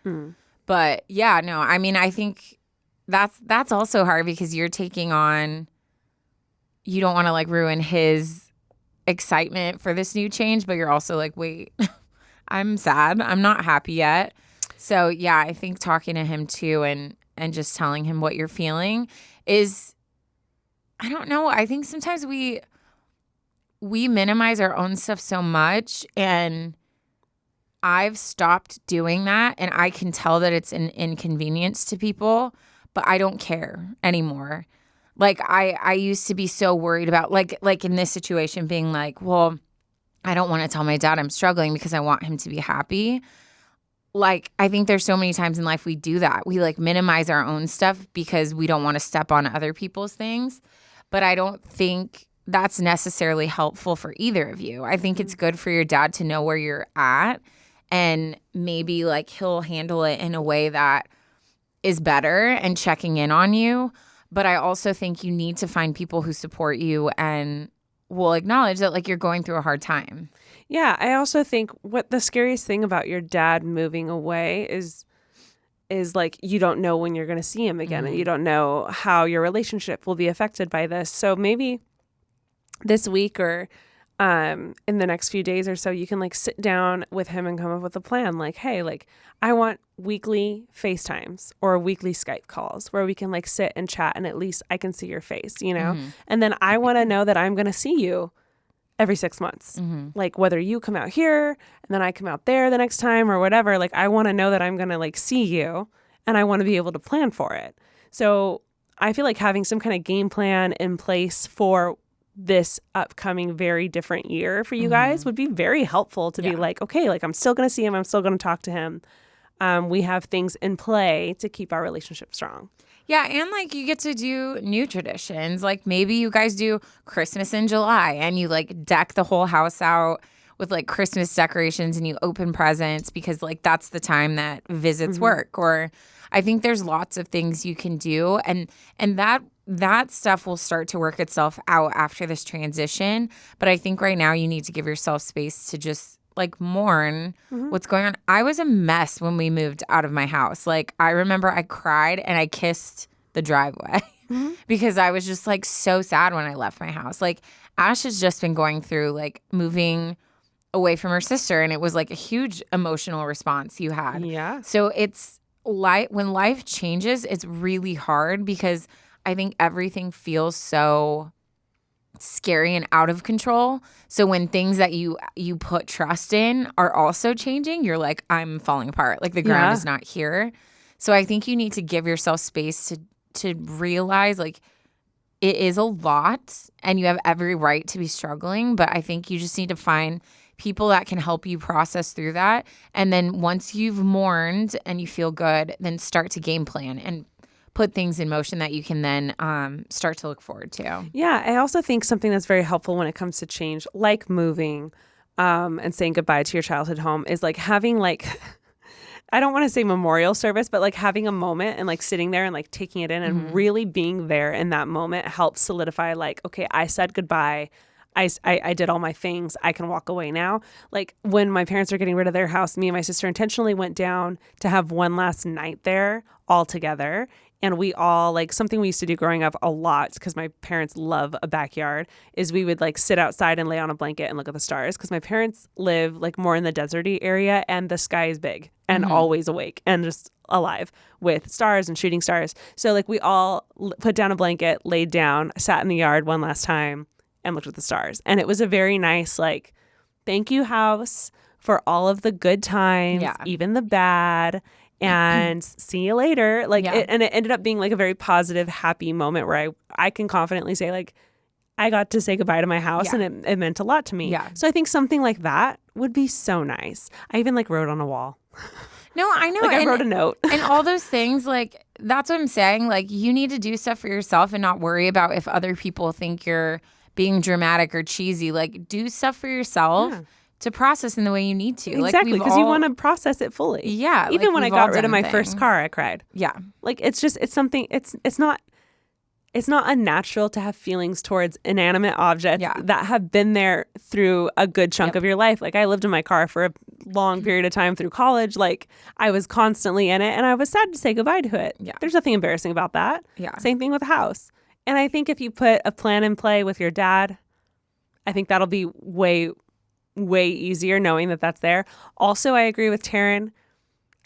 But yeah, no, I mean, I think that's also hard because you're taking on, you don't want to like ruin his excitement for this new change, but you're also like, wait, I'm sad. I'm not happy yet. So yeah, I think talking to him too and just telling him what you're feeling is, I don't know. I think sometimes we minimize our own stuff so much, and I've stopped doing that, and I can tell that it's an inconvenience to people, but I don't care anymore. Like I used to be so worried about like in this situation being like, well, I don't want to tell my dad I'm struggling because I want him to be happy. Like, I think there's so many times in life we do that. We like minimize our own stuff because we don't want to step on other people's things. But I don't think that's necessarily helpful for either of you. I think it's good for your dad to know where you're at, and maybe like he'll handle it in a way that is better and checking in on you. But I also think you need to find people who support you and will acknowledge that like you're going through a hard time. Yeah, I also think what the scariest thing about your dad moving away is like you don't know when you're going to see him again, and you don't know how your relationship will be affected by this. So maybe this week or in the next few days or so, you can like sit down with him and come up with a plan. Like, hey, like I want weekly FaceTimes or weekly Skype calls where we can like sit and chat, and at least I can see your face, you know? And then I want to know that I'm going to see you every 6 months. Like whether you come out here and then I come out there the next time or whatever, like I want to know that I'm going to like see you, and I want to be able to plan for it. So I feel like having some kind of game plan in place for this upcoming very different year for you guys would be very helpful to be like, okay, like I'm still going to see him. I'm still going to talk to him. We have things in play to keep our relationship strong. Yeah, and like you get to do new traditions. Like maybe you guys do Christmas in July and you like deck the whole house out with like Christmas decorations and you open presents because like that's the time that visits work. Or I think there's lots of things you can do, and that stuff will start to work itself out after this transition. But I think right now you need to give yourself space to just like mourn what's going on. I was a mess when we moved out of my house. Like I remember I cried and I kissed the driveway because I was just like so sad when I left my house. Like Ash has just been going through like moving away from her sister, and it was like a huge emotional response you had. Yeah. So it's like when life changes, it's really hard because I think everything feels so scary and out of control. So when things that you put trust in are also changing, you're like, I'm falling apart. Like the ground is not here. So I think you need to give yourself space to realize like it is a lot and you have every right to be struggling. But I think you just need to find people that can help you process through that. And then once you've mourned and you feel good, then start to game plan and put things in motion that you can then start to look forward to. Yeah, I also think something that's very helpful when it comes to change, like moving and saying goodbye to your childhood home, is like having like, I don't want to say memorial service, but like having a moment and like sitting there and like taking it in and really being there in that moment helps solidify like, okay, I said goodbye. I did all my things. I can walk away now. Like when my parents are getting rid of their house, me and my sister intentionally went down to have one last night there all together. And we all, like, something we used to do growing up a lot, because my parents love a backyard, is we would like sit outside and lay on a blanket and look at the stars, because my parents live like more in the deserty area and the sky is big and always awake and just alive with stars and shooting stars. So like we all put down a blanket, laid down, sat in the yard one last time and looked at the stars. And it was a very nice, like, thank you, house, for all of the good times, even the bad. And see you later. Like, it ended up being like a very positive, happy moment where I can confidently say, like, I got to say goodbye to my house and it meant a lot to me. Yeah. So I think something like that would be so nice. I even like wrote on a wall. No, I know. Like I wrote a note. And all those things, like, that's what I'm saying. Like, you need to do stuff for yourself and not worry about if other people think you're being dramatic or cheesy. Like, do stuff for yourself. To process in the way you need to. Exactly, because you want to process it fully. Yeah. Even like when I got rid of my first car, I cried. Yeah. Like, it's something, it's not it's not unnatural to have feelings towards inanimate objects that have been there through a good chunk of your life. Like I lived in my car for a long period of time through college. Like I was constantly in it and I was sad to say goodbye to it. Yeah. There's nothing embarrassing about that. Yeah. Same thing with a house. And I think if you put a plan in play with your dad, I think that'll be way, way easier knowing that that's there. Also, I agree with Taryne.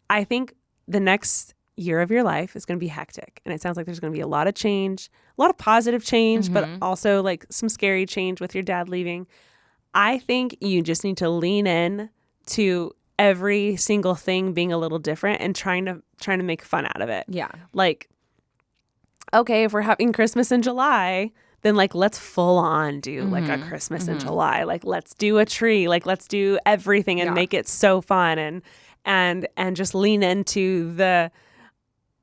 I think the next year of your life is going to be hectic. And it sounds like there's going to be a lot of change, a lot of positive change, but also like some scary change with your dad leaving. I think you just need to lean in to every single thing being a little different and trying to make fun out of it. Yeah. Like, okay, if we're having Christmas in July, then like let's full on do like a Christmas in July. Like let's do a tree. Like let's do everything and make it so fun and just lean into the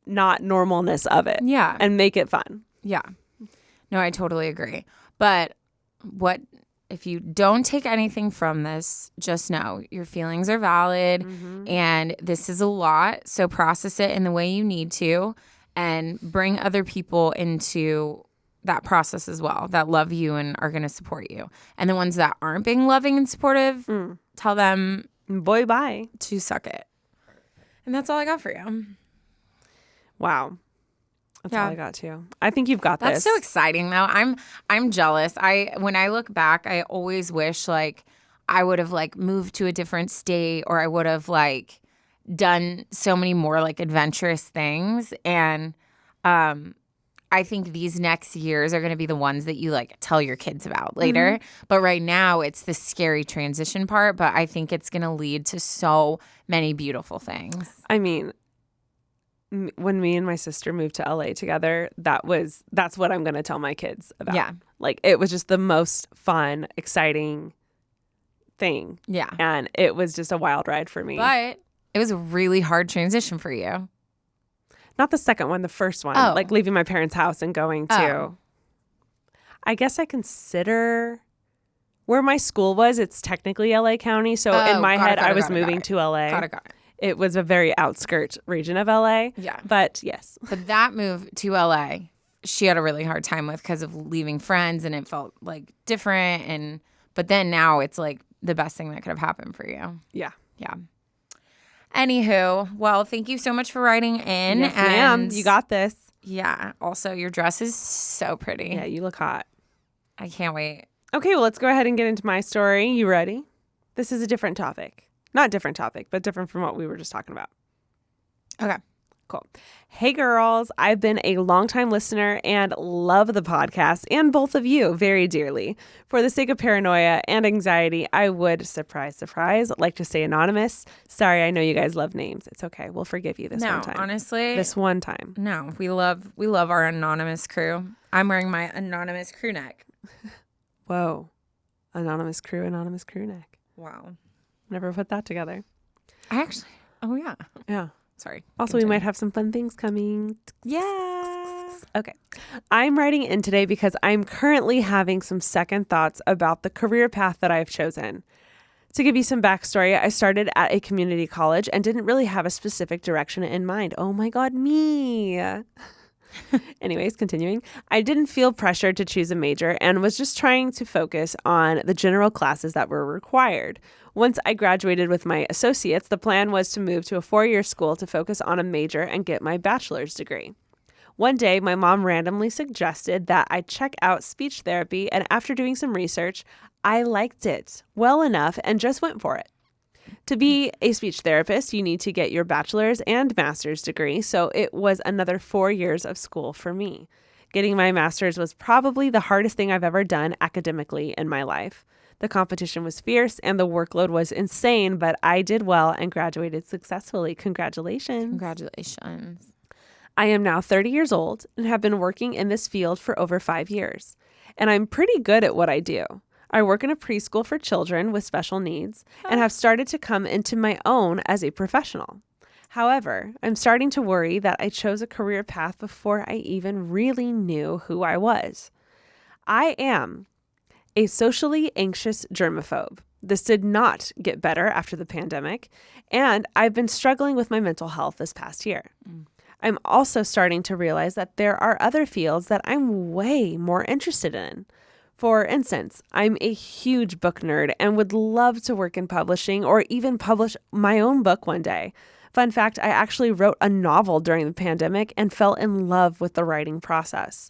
not normalness of it. Yeah. And make it fun. Yeah. No, I totally agree. But what if you don't take anything from this, just know your feelings are valid and this is a lot. So process it in the way you need to and bring other people into that process as well that love you and are going to support you. And the ones that aren't being loving and supportive, tell them boy bye to suck it. And that's all I got for you. Wow. That's all I got too. I think you've got this. That's so exciting though. I'm jealous. When I look back, I always wish like I would have like moved to a different state or I would have like done so many more like adventurous things. And I think these next years are going to be the ones that you like tell your kids about later. But right now it's the scary transition part, but I think it's going to lead to so many beautiful things. I mean, when me and my sister moved to LA together, that's what I'm going to tell my kids about. Yeah. Like it was just the most fun, exciting thing. Yeah. And it was just a wild ride for me. But it was a really hard transition for you. Not the second one, the first one. Oh. Like leaving my parents' house and going to, I guess I consider where my school was, it's technically LA County. So in my head, I was moving to LA. Got it. It was a very outskirt region of LA. Yeah. But yes. But that move to LA, she had a really hard time with because of leaving friends and it felt like different. But then now it's like the best thing that could have happened for you. Yeah. Yeah. Anywho, well, thank you so much for writing in. Yes, ma'am. You got this. Yeah. Also, your dress is so pretty. Yeah, you look hot. I can't wait. Okay, well, let's go ahead and get into my story. You ready? This is a different topic. Not different topic, but different from what we were just talking about. Okay. Cool. Hey, girls. I've been a longtime listener and love the podcast and both of you very dearly. For the sake of paranoia and anxiety, I would, surprise, surprise, like to stay anonymous. Sorry, I know you guys love names. It's okay. We'll forgive you this one time. No, honestly. This one time. No, we love our anonymous crew. I'm wearing my anonymous crew neck. Whoa. Anonymous crew neck. Wow. Never put that together. Oh, yeah. Yeah. Sorry. Also, Continue. we might have some fun things coming. Yes. Okay. I'm writing in today because I'm currently having some second thoughts about the career path that I've chosen. To give you some backstory, I started at a community college and didn't really have a specific direction in mind. Oh my God, me. Anyways, continuing. I didn't feel pressured to choose a major and was just trying to focus on the general classes that were required. Once I graduated with my associates, the plan was to move to a 4-year school to focus on a major and get my bachelor's degree. One day, my mom randomly suggested that I check out speech therapy, and after doing some research, I liked it well enough and just went for it. To be a speech therapist, you need to get your bachelor's and master's degree, so it was another 4 years of school for me. Getting my master's was probably the hardest thing I've ever done academically in my life. The competition was fierce and the workload was insane, but I did well and graduated successfully. Congratulations. Congratulations. I am now 30 years old and have been working in this field for over 5 years. And I'm pretty good at what I do. I work in a preschool for children with special needs and have started to come into my own as a professional. However, I'm starting to worry that I chose a career path before I even really knew who I was. I am a socially anxious germaphobe. This did not get better after the pandemic, and I've been struggling with my mental health this past year. I'm also starting to realize that there are other fields that I'm way more interested in. For instance, I'm a huge book nerd and would love to work in publishing or even publish my own book one day. Fun fact, I actually wrote a novel during the pandemic and fell in love with the writing process.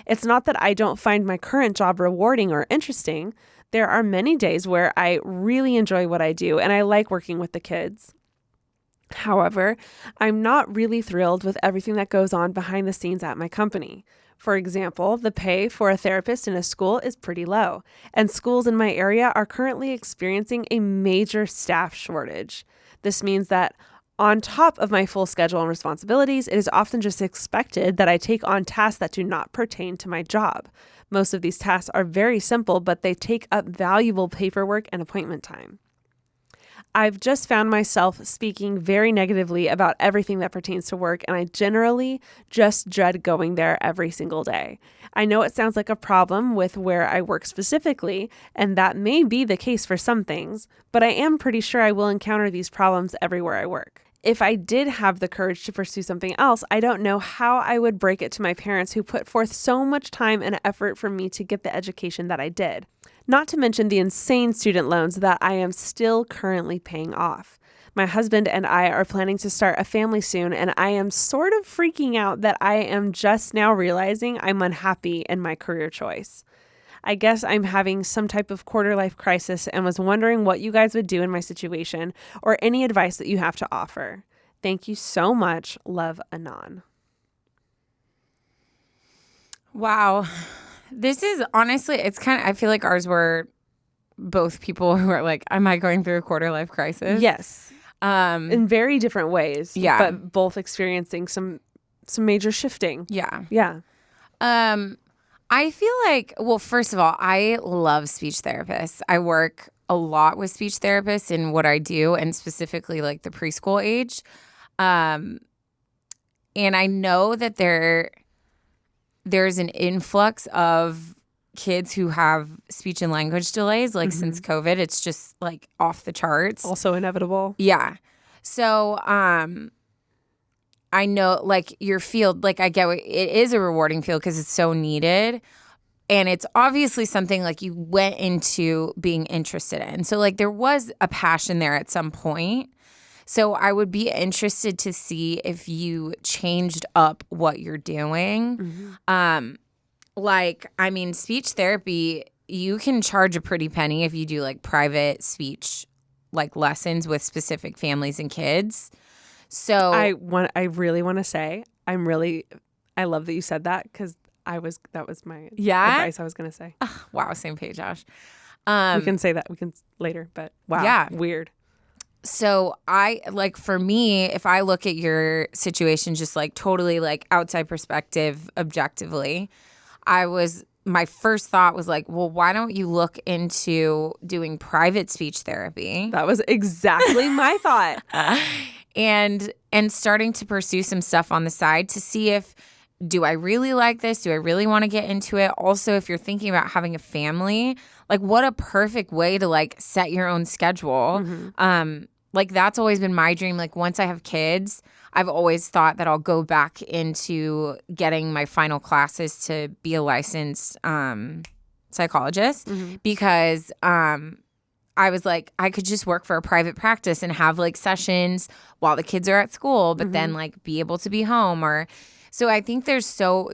It's not that I don't find my current job rewarding or interesting. There are many days where I really enjoy what I do and I like working with the kids. However, I'm not really thrilled with everything that goes on behind the scenes at my company. For example, the pay for a therapist in a school is pretty low, and schools in my area are currently experiencing a major staff shortage. This means that on top of my full schedule and responsibilities, it is often just expected that I take on tasks that do not pertain to my job. Most of these tasks are very simple, but they take up valuable paperwork and appointment time. I've just found myself speaking very negatively about everything that pertains to work, and I generally just dread going there every single day. I know it sounds like a problem with where I work specifically, and that may be the case for some things, but I am pretty sure I will encounter these problems everywhere I work. If I did have the courage to pursue something else, I don't know how I would break it to my parents who put forth so much time and effort for me to get the education that I did. Not to mention the insane student loans that I am still currently paying off. My husband and I are planning to start a family soon, and I am sort of freaking out that I am just now realizing I'm unhappy in my career choice. I guess I'm having some type of quarter life crisis and was wondering what you guys would do in my situation or any advice that you have to offer. Thank you so much. Love, Anon. Wow. This is honestly, it's kind of, I feel like ours were both people who are like, am I going through a quarter life crisis? Yes. In very different ways. Yeah. But both experiencing some major shifting. Yeah. Yeah. I feel like, well, first of all, I love speech therapists. I work a lot with speech therapists in what I do, and specifically like the preschool age. And I know that there's an influx of kids who have speech and language delays. Like since COVID, it's just like off the charts. Also inevitable. Yeah. So I know like your field, like I get it is a rewarding field because it's so needed. And it's obviously something like you went into being interested in. So like there was a passion there at some point. So I would be interested to see if you changed up what you're doing. Like, I mean, speech therapy, you can charge a pretty penny if you do like private speech like lessons with specific families and kids. So I really want to say I love that you said that because that was my advice I was going to say. Wow, same page, Josh. We can say that later, but wow, yeah. Weird. So I like for me, if I look at your situation just like totally like outside perspective, objectively, my first thought was like, well, why don't you look into doing private speech therapy? That was exactly my thought. And starting to pursue some stuff on the side to see if, do I really like this? Do I really want to get into it? Also, if you're thinking about having a family, like what a perfect way to like set your own schedule. Like that's always been my dream. Like once I have kids, I've always thought that I'll go back into getting my final classes to be a licensed psychologist because I was like, I could just work for a private practice and have like sessions while the kids are at school, but then like be able to be home so I think there's so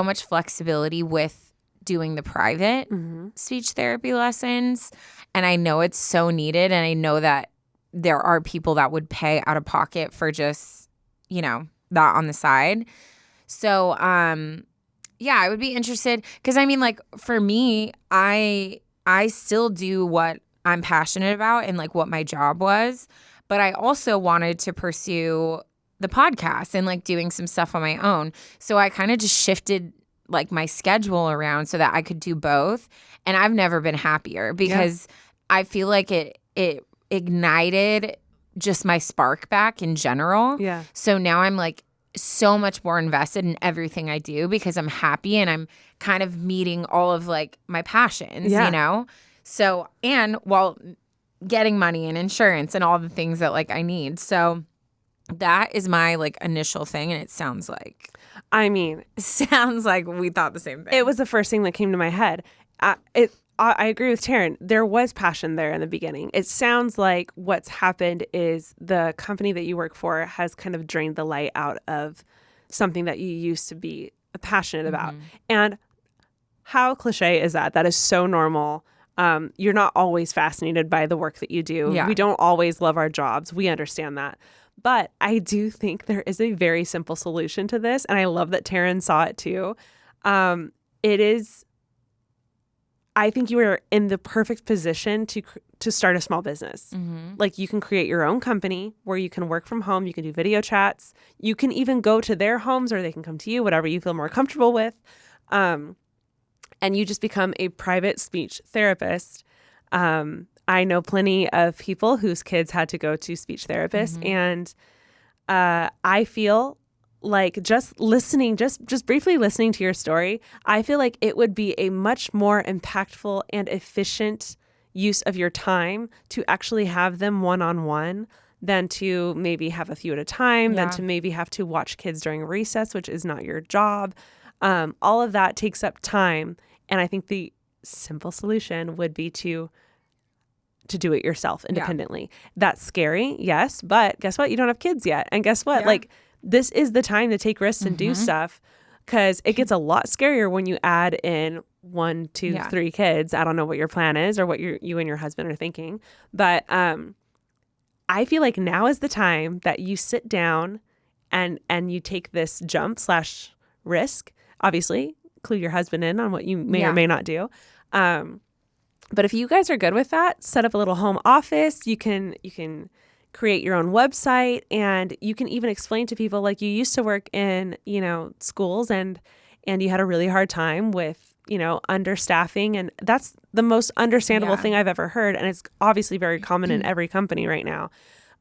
much flexibility with doing the private speech therapy lessons. And I know it's so needed. And I know that there are people that would pay out of pocket for just, that on the side. So, yeah, I would be interested because I mean, like for me, I still do what I'm passionate about and like what my job was, but I also wanted to pursue the podcast and like doing some stuff on my own. So I kind of just shifted like my schedule around so that I could do both. And I've never been happier because I feel like it ignited just my spark back in general. Yeah. So now I'm like so much more invested in everything I do because I'm happy and I'm kind of meeting all of like my passions, So, and while getting money and insurance and all the things that like I need. So That is my like initial thing, and it sounds like I mean, we thought the same thing. it was the first thing that came to my head. I agree with Taryne. There was passion there in the beginning. It sounds like what's happened is the company that you work for has kind of drained the light out of something that you used to be passionate about. And how cliche is that? That is so normal. You're not always fascinated by the work that you do. Yeah. We don't always love our jobs. We understand that. But I do think there is a very simple solution to this. And I love that Taryne saw it too. It is, I think you are in the perfect position to start a small business. Like you can create your own company where you can work from home. You can do video chats. You can even go to their homes or they can come to you, whatever you feel more comfortable with. And you just become a private speech therapist. I know plenty of people whose kids had to go to speech therapists. And I feel like just listening, just briefly listening to your story, I feel like it would be a much more impactful and efficient use of your time to actually have them one-on-one than to maybe have a few at a time, than to maybe have to watch kids during recess, which is not your job. All of that takes up time. And I think the simple solution would be to do it yourself independently. That's scary, yes, but guess what? You don't have kids yet. And guess what? Like, this is the time to take risks and do stuff, because it gets a lot scarier when you add in 1, 2, 3 kids. I don't know what your plan is or what you and your husband are thinking, but I feel like now is the time that you sit down and you take this jump / risk. Obviously, clue your husband in on what you may or may not do. But if you guys are good with that, set up a little home office. You can create your own website, and you can even explain to people, like, you used to work in, schools and you had a really hard time with, understaffing. And that's the most understandable thing I've ever heard. And it's obviously very common in every company right now.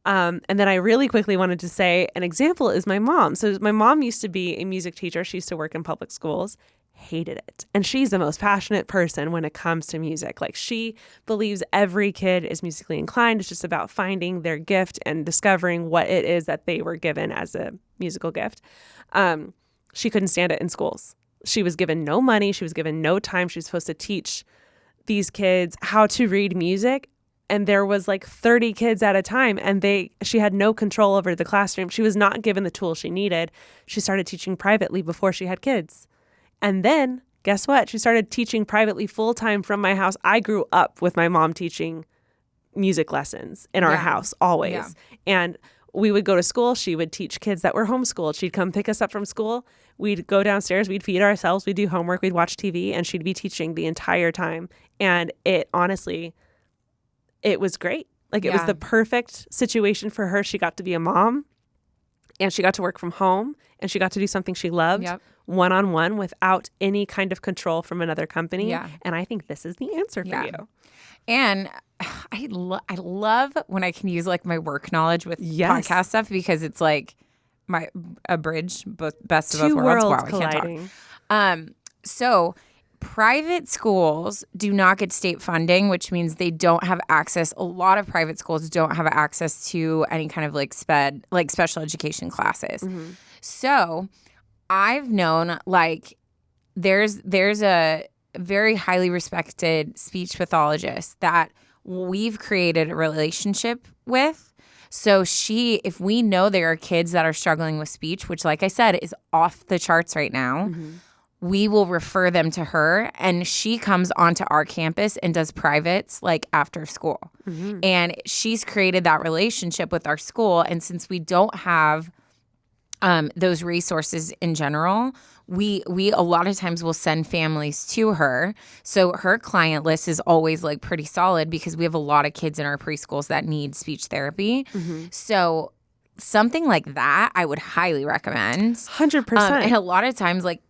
And then I really quickly wanted to say an example is my mom. So my mom used to be a music teacher. She used to work in public schools. Hated it. And she's the most passionate person when it comes to music. Like, she believes every kid is musically inclined. It's just about finding their gift and discovering what it is that they were given as a musical gift. She couldn't stand it in schools. She was given no money. She was given no time. She was supposed to teach these kids how to read music. And there was like 30 kids at a time, and she had no control over the classroom. She was not given the tools she needed. She started teaching privately before she had kids. And then, guess what? She started teaching privately full-time from my house. I grew up with my mom teaching music lessons in our house always. Yeah. And we would go to school. She would teach kids that were homeschooled. She'd come pick us up from school. We'd go downstairs. We'd feed ourselves. We'd do homework. We'd watch TV. And she'd be teaching the entire time. And it was great. Like, it was the perfect situation for her. She got to be a mom, and she got to work from home, and she got to do something she loved. One-on-one without any kind of control from another company. Yeah. And I think this is the answer for you. And I love when I can use like my work knowledge with podcast stuff, because it's like a bridge, best of both worlds. Wow, colliding. I can't talk. So private schools do not get state funding, which means they don't have access. A lot of private schools don't have access to any kind of like special education classes. So I've known, like, there's a very highly respected speech pathologist that we've created a relationship with. So if we know there are kids that are struggling with speech, which, like I said, is off the charts right now, we will refer them to her, and she comes onto our campus and does privates like after school. And she's created that relationship with our school. And since we don't have those resources in general, we a lot of times will send families to her. So her client list is always like pretty solid, because we have a lot of kids in our preschools that need speech therapy. So something like that I would highly recommend. 100%. And a lot of times, like,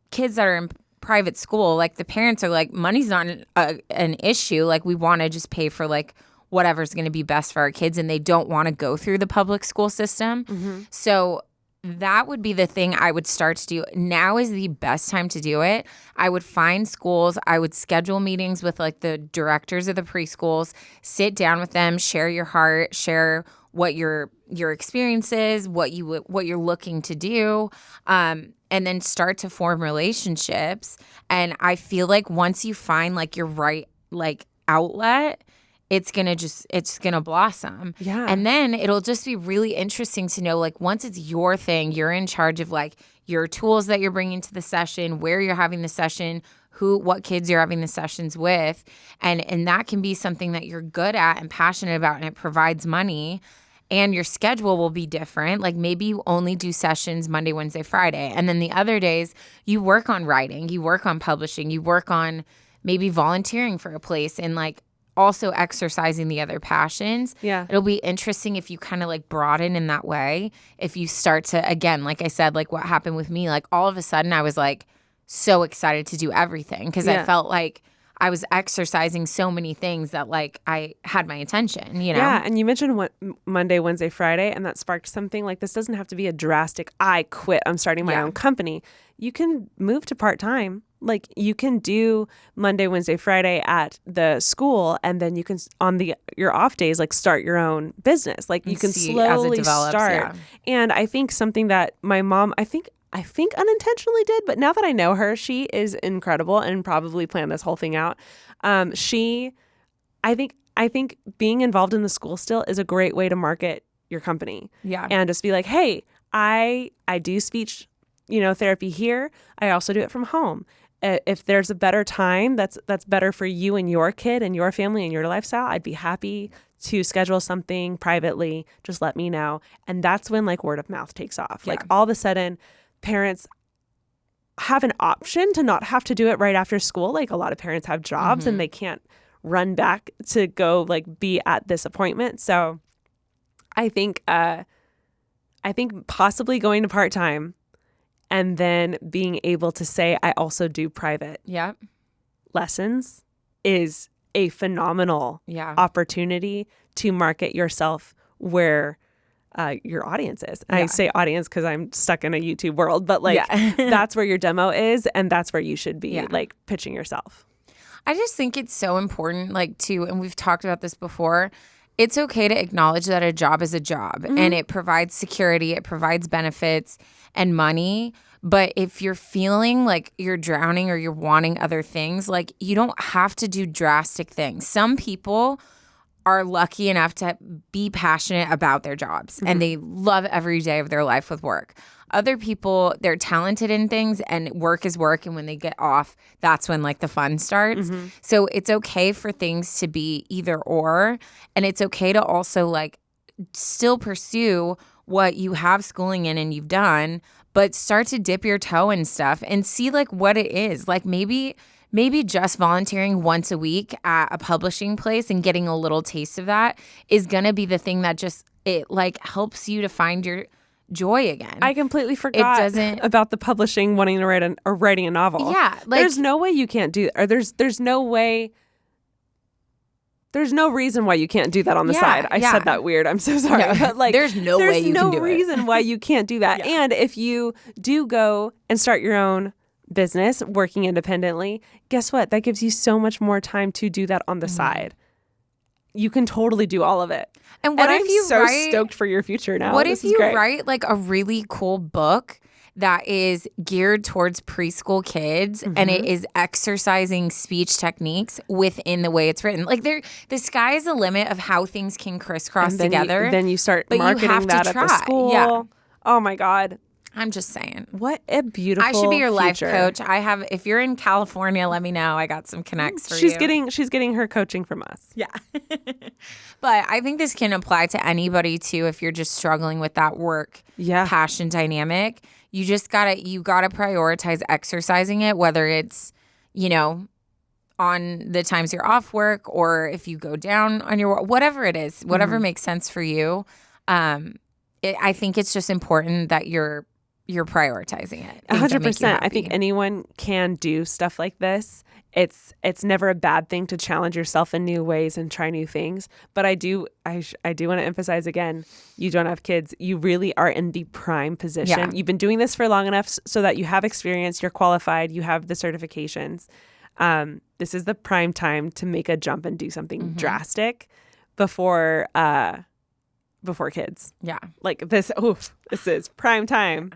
kids that are in private school, like, the parents are like, money's not an issue. Like, we want to just pay for like whatever's going to be best for our kids, and they don't want to go through the public school system. So that would be the thing I would start to do. Now is the best time to do it. I would find schools. I would schedule meetings with like the directors of the preschools, sit down with them, share your heart, share what your experience is, what you're looking to do, and then start to form relationships. And I feel like once you find like your right like outlet, it's gonna blossom. Yeah. And then it'll just be really interesting to know, like, once it's your thing, you're in charge of like your tools that you're bringing to the session, where you're having the session, what kids you're having the sessions with, and that can be something that you're good at and passionate about, and it provides money. And your schedule will be different. Like maybe you only do sessions Monday, Wednesday, Friday, and then the other days you work on writing, you work on publishing, you work on maybe volunteering for a place, and like also exercising the other passions. Yeah. It'll be interesting if you kind of like broaden in that way. If you start to, again, like I said, like what happened with me, like all of a sudden I was like so excited to do everything because I felt like I was exercising so many things that like I had my attention, you know? Yeah, and you mentioned Monday, Wednesday, Friday, and that sparked something like this doesn't have to be a drastic, I quit, I'm starting my own company. You can move to part-time. Like you can do Monday, Wednesday, Friday at the school, and then you can on your off days like start your own business. Like you can slowly start. Yeah. And I think something that my mom, I think unintentionally did, but now that I know her, she is incredible and probably planned this whole thing out. I think being involved in the school still is a great way to market your company. Yeah. And just be like, hey, I do speech, therapy here. I also do it from home. If there's a better time that's better for you and your kid and your family and your lifestyle, I'd be happy to schedule something privately. Just let me know. And that's when like word of mouth takes off. Yeah. Like all of a sudden parents have an option to not have to do it right after school. Like a lot of parents have jobs and they can't run back to go like be at this appointment. So I think possibly going to part-time and then being able to say, I also do private lessons is a phenomenal opportunity to market yourself where your audience is. And I say audience because I'm stuck in a YouTube world, but like that's where your demo is, and that's where you should be like pitching yourself. I just think it's so important, like and we've talked about this before, it's okay to acknowledge that a job is a job and it provides security, it provides benefits and money. But if you're feeling like you're drowning or you're wanting other things, like you don't have to do drastic things. Some people are lucky enough to be passionate about their jobs and they love every day of their life with work. Other people, they're talented in things and work is work. And when they get off, that's when like the fun starts. So it's okay for things to be either or. And it's okay to also like still pursue what you have schooling in and you've done, but start to dip your toe in stuff and see like what it is. Like maybe just volunteering once a week at a publishing place and getting a little taste of that is going to be the thing that just, it like helps you to find your joy again. I completely forgot about the publishing, wanting to writing a novel. Yeah. Like, there's no way you can't do, or there's no way, there's no reason why you can't do that on the side. I said that weird. I'm so sorry. No, but like, there's no way you can do it. There's no reason why you can't do that. And if you do go and start your own business working independently, guess what? That gives you so much more time to do that on the side. You can totally do all of it. And what if you so stoked for your future now. What if you write like a really cool book that is geared towards preschool kids and it is exercising speech techniques within the way it's written? Like the sky is the limit of how things can crisscross together. Then you start marketing that at the school. Yeah. Oh my God. I'm just saying. What a beautiful I should be your life future. coach. If you're in California, let me know. I got some connects for She's you. She's getting her coaching from us. Yeah. But I think this can apply to anybody too if you're just struggling with that work passion dynamic. You gotta prioritize exercising it, whether it's, on the times you're off work or if you go down on your whatever it is, whatever makes sense for you. I think it's just important that you're prioritizing it. 100%. I think anyone can do stuff like this. It's never a bad thing to challenge yourself in new ways and try new things. But I do want to emphasize again, you don't have kids. You really are in the prime position. Yeah. You've been doing this for long enough so that you have experience, you're qualified, you have the certifications. This is the prime time to make a jump and do something drastic before before kids. Yeah. Like this is prime time.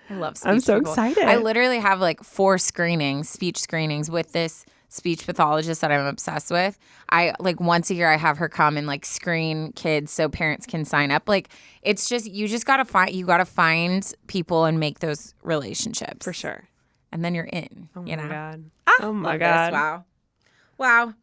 I love speech I'm so people. excited. I literally have like 4 speech screenings with this speech pathologist that I'm obsessed with. I like once a year I have her come and like screen kids so parents can sign up. Like it's just you gotta find people and make those relationships. For sure. And then you're in. Oh you my know? God. Oh my God. Wow.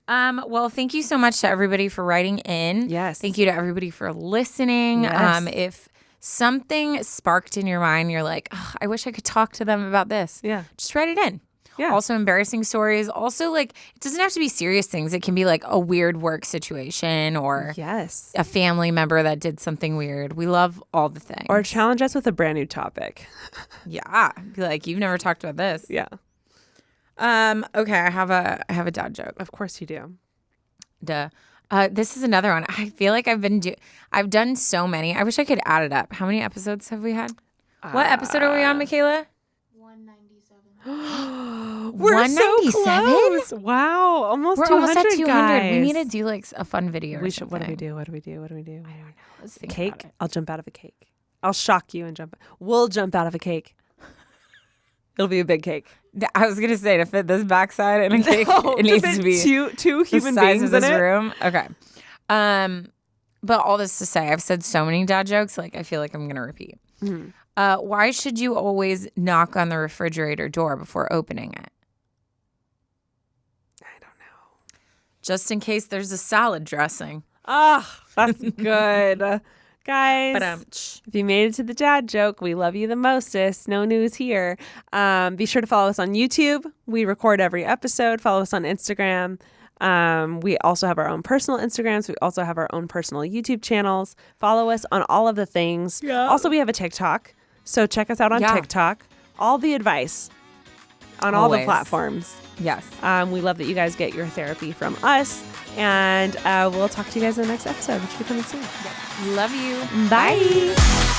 Well, thank you so much to everybody for writing in. Yes. Thank you to everybody for listening. Yes. If something sparked in your mind, you're like, oh, I wish I could talk to them about this. Yeah. Just write it in. Yeah. Also embarrassing stories. Also, like, it doesn't have to be serious things. It can be like a weird work situation or Yes. a family member that did something weird. We love all the things. Or challenge us with a brand new topic. Yeah. Be like, you've never talked about this. Yeah. Okay, I have a dad joke. Of course you do. Duh. This is another one. I feel like I've done so many. I wish I could add it up. How many episodes have we had? What episode are we on, Michaela? 197. We're 197? so close. Wow. Almost We're 200, almost at 200. guys. We need to do like a fun video. We or should. What do we something. do? What do we do? What do we do? I don't know. Let's think Cake? about it. I'll jump out of a cake. I'll shock you and jump. We'll jump out of a cake. It'll be a big cake. I was gonna say to fit this backside in a cake, No, it needs to be two the human size beings of this in it. room. Okay. But all this to say, I've said so many dad jokes. Like I feel like I'm gonna repeat. Mhm. Why should you always knock on the refrigerator door before opening it? I don't know. Just in case there's a salad dressing. Ah, that's good. Guys, But if you made it to the dad joke, we love you the mostest. No news here. Be sure to follow us on YouTube. We record every episode. Follow us on Instagram. We also have our own personal Instagrams. We also have our own personal YouTube channels. Follow us on all of the things. Yeah. Also, we have a TikTok. So check us out on TikTok. All the advice on all the Always. platforms. yes. We love that you guys get your therapy from us. And we'll talk to you guys in the next episode, which will be coming soon. Love you. Bye.